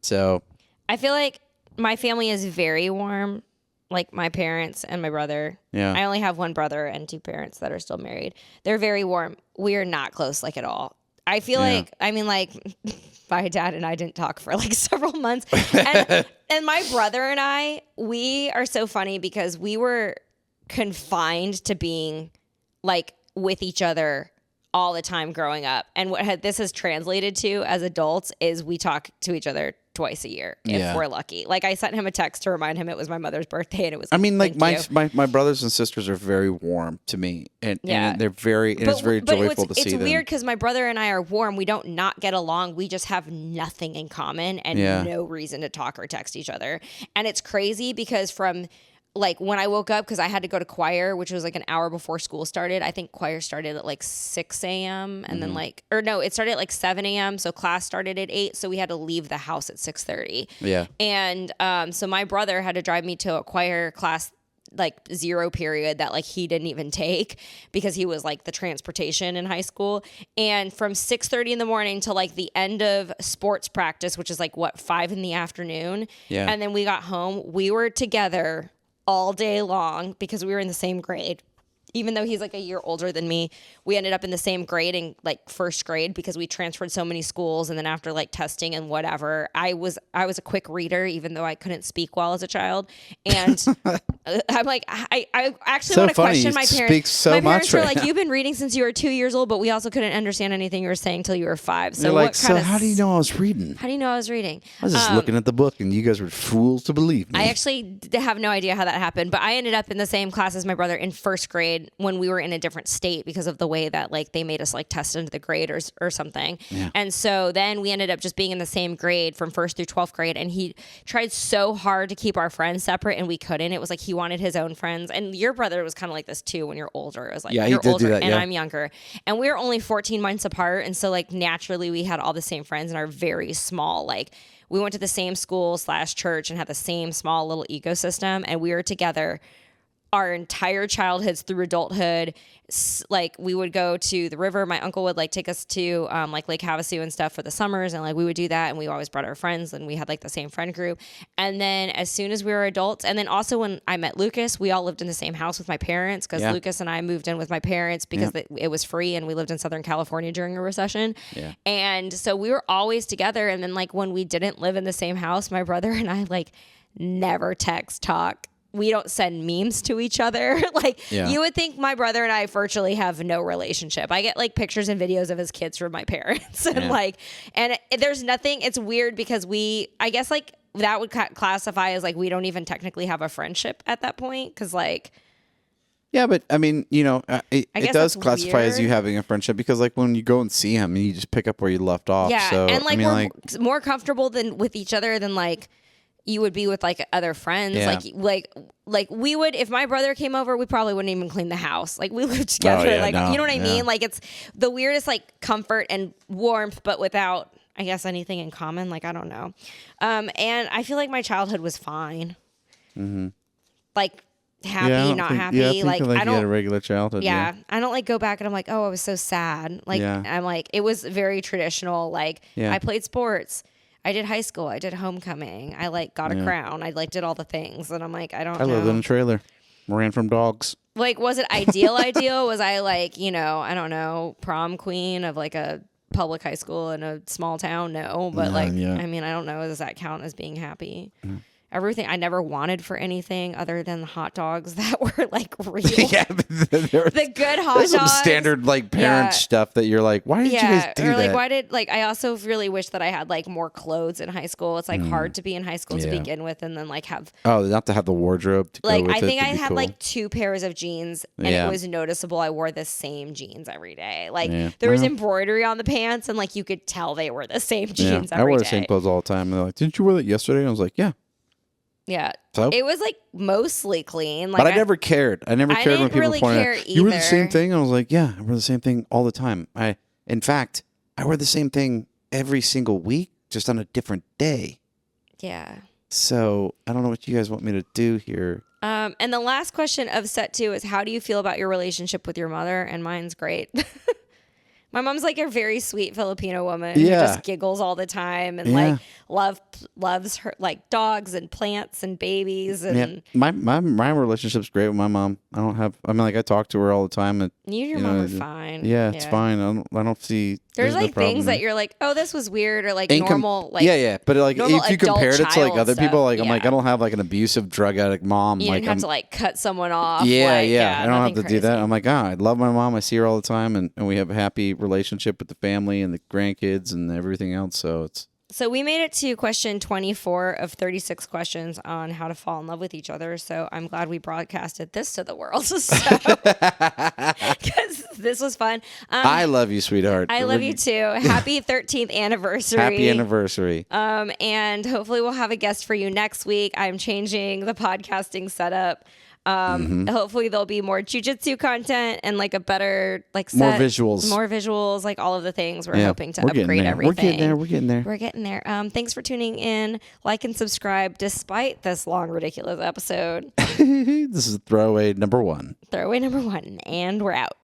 [SPEAKER 2] So
[SPEAKER 1] I feel like my family is very warm, like my parents and my brother.
[SPEAKER 2] Yeah.
[SPEAKER 1] I only have one brother and two parents that are still married. They're very warm. We are not close, like, at all. I feel like, my dad and I didn't talk for like several months. And my brother and I, we are so funny because we were confined to being like with each other all the time growing up. And what this has translated to as adults is we talk to each other twice a year if we're lucky. Like, I sent him a text to remind him it was my mother's birthday, and it was.
[SPEAKER 2] I mean, like my brothers and sisters are very warm to me, and they're very. It's very joyful to see them.
[SPEAKER 1] It's weird because my brother and I are warm. We don't not get along. We just have nothing in common and no reason to talk or text each other. And it's crazy because from. Like, when I woke up, because I had to go to choir, which was like an hour before school started. I think choir started at like 6 a.m. And then it started at like 7 a.m. So class started at 8. So we had to leave the house at 6:30.
[SPEAKER 2] Yeah.
[SPEAKER 1] And so my brother had to drive me to a choir class, like 0 period, that like he didn't even take because he was like the transportation in high school. And from 6:30 in the morning to like the end of sports practice, which is like 5 in the afternoon.
[SPEAKER 2] Yeah.
[SPEAKER 1] And then we got home. We were together all day long because we were in the same grade. Even though he's like a year older than me, we ended up in the same grade in like first grade because we transferred so many schools. And then after like testing and whatever, I was a quick reader, even though I couldn't speak well as a child. And I'm like, I actually want to question my parents.
[SPEAKER 2] Speak so
[SPEAKER 1] my parents
[SPEAKER 2] much
[SPEAKER 1] were
[SPEAKER 2] right
[SPEAKER 1] like,
[SPEAKER 2] now.
[SPEAKER 1] you've been reading since you were 2 years old, but we also couldn't understand anything you were saying till you were 5. So
[SPEAKER 2] You're like,
[SPEAKER 1] what kind
[SPEAKER 2] how do you know I was reading?
[SPEAKER 1] How do you know I was reading?
[SPEAKER 2] I was just looking at the book, and you guys were fools to believe me.
[SPEAKER 1] I actually have no idea how that happened, but I ended up in the same class as my brother in first grade when we were in a different state because of the way that like they made us like test into the grade or something.
[SPEAKER 2] Yeah.
[SPEAKER 1] And so then we ended up just being in the same grade from first through 12th grade. And he tried so hard to keep our friends separate, and we couldn't. It was like he wanted his own friends. And your brother was kind of like this too when you're older. It was like,
[SPEAKER 2] Yeah,
[SPEAKER 1] you're
[SPEAKER 2] he did
[SPEAKER 1] older
[SPEAKER 2] do that,
[SPEAKER 1] and
[SPEAKER 2] yeah.
[SPEAKER 1] I'm younger. And we were only 14 months apart. And so like naturally we had all the same friends in our very small, like we went to the same school / church and had the same small little ecosystem. And we were together our entire childhoods through adulthood. Like we would go to the river. My uncle would like take us to like Lake Havasu and stuff for the summers, and like we would do that, and we always brought our friends, and we had like the same friend group. And then as soon as we were adults, and then also when I met Lucas, we all lived in the same house with my parents because Lucas and I moved in with my parents because it was free, and we lived in Southern California during a recession. And so we were always together. And then like when we didn't live in the same house, my brother and I like never talk. We don't send memes to each other. You would think my brother and I virtually have no relationship. I get like pictures and videos of his kids from my parents and there's nothing. It's weird because I guess like that would classify as like, we don't even technically have a friendship at that point. Cause like,
[SPEAKER 2] yeah, but I mean, it does classify
[SPEAKER 1] weird.
[SPEAKER 2] as you having a friendship because like when you go and see him, you just pick up where you left off.
[SPEAKER 1] Yeah.
[SPEAKER 2] So,
[SPEAKER 1] And like,
[SPEAKER 2] I mean,
[SPEAKER 1] we're more comfortable than with each other than like, you would be with like other friends.
[SPEAKER 2] Yeah.
[SPEAKER 1] Like we would, if my brother came over, we probably wouldn't even clean the house. Like we lived together. You know what I mean? Like it's the weirdest like comfort and warmth, but without, I guess, anything in common. Like, I don't know. And I feel like my childhood was fine.
[SPEAKER 2] Mm-hmm.
[SPEAKER 1] Like happy, not happy.
[SPEAKER 2] Yeah, I
[SPEAKER 1] don't.
[SPEAKER 2] you had a regular childhood.
[SPEAKER 1] Yeah. I don't like go back and I'm like, oh, I was so sad. Like I'm like, it was very traditional. Like I played sports. I did high school. I did homecoming. I like got a crown. I like did all the things. And I'm like, I don't know.
[SPEAKER 2] I lived in a trailer. Ran from dogs.
[SPEAKER 1] Like, was it ideal? Was I like, I don't know, prom queen of like a public high school in a small town? No. But I mean, I don't know. Does that count as being happy? Mm. Everything I never wanted for anything other than the hot dogs that were like real. The good hot dogs.
[SPEAKER 2] Some standard like parent stuff that you're like, why did you guys do that?
[SPEAKER 1] Or like, why did I also really wish that I had like more clothes in high school. It's like hard to be in high school to begin with, and then like have
[SPEAKER 2] not to have the wardrobe to
[SPEAKER 1] like
[SPEAKER 2] go with
[SPEAKER 1] I think
[SPEAKER 2] it
[SPEAKER 1] I had
[SPEAKER 2] cool.
[SPEAKER 1] like 2 pairs of jeans, and it was noticeable. I wore the same jeans every day. Like there was embroidery on the pants, and like you could tell they were the same jeans every day.
[SPEAKER 2] I wore the same clothes all the time. And they're like, didn't you wear that yesterday? And I was like, yeah.
[SPEAKER 1] Yeah.
[SPEAKER 2] So?
[SPEAKER 1] It was like mostly clean. Like
[SPEAKER 2] But I never cared. I never cared when
[SPEAKER 1] didn't
[SPEAKER 2] people
[SPEAKER 1] really
[SPEAKER 2] pointed
[SPEAKER 1] care
[SPEAKER 2] out, you wear the same
[SPEAKER 1] either.
[SPEAKER 2] thing? I was like, yeah, I wear the same thing all the time. In fact, I wear the same thing every single week, just on a different day.
[SPEAKER 1] Yeah.
[SPEAKER 2] So I don't know what you guys want me to do here.
[SPEAKER 1] And the last question of set 2 is, how do you feel about your relationship with your mother? And mine's great. My mom's like a very sweet Filipino woman who just giggles all the time and like loves her like dogs and plants and babies. And
[SPEAKER 2] my relationship's great with my mom. I talk to her all the time. And
[SPEAKER 1] you and your mom are fine.
[SPEAKER 2] Yeah, it's fine. I don't see.
[SPEAKER 1] There's like
[SPEAKER 2] no
[SPEAKER 1] things that you're like, oh, this was weird, or like normal, like
[SPEAKER 2] but like if you compare it to like other people, like I'm like, I don't have like an abusive drug addict mom.
[SPEAKER 1] You
[SPEAKER 2] like
[SPEAKER 1] didn't have to like cut someone off.
[SPEAKER 2] Yeah,
[SPEAKER 1] like,
[SPEAKER 2] I don't have to
[SPEAKER 1] crazy.
[SPEAKER 2] do that. I'm like, I love my mom. I see her all the time, and we have a happy relationship with the family and the grandkids and everything else.
[SPEAKER 1] So we made it to question 24 of 36 questions on how to fall in love with each other. So I'm glad we broadcasted this to the world. Because this was fun.
[SPEAKER 2] I love you, sweetheart.
[SPEAKER 1] I love you too. Happy 13th anniversary.
[SPEAKER 2] Happy anniversary.
[SPEAKER 1] And hopefully we'll have a guest for you next week. I'm changing the podcasting setup. Hopefully there'll be more jujitsu content and like a better like set, more visuals, like all of the things we're hoping to upgrade everything.
[SPEAKER 2] We're getting there.
[SPEAKER 1] Thanks for tuning in. Like and subscribe despite this long, ridiculous episode.
[SPEAKER 2] This is throwaway number 1.
[SPEAKER 1] And we're out.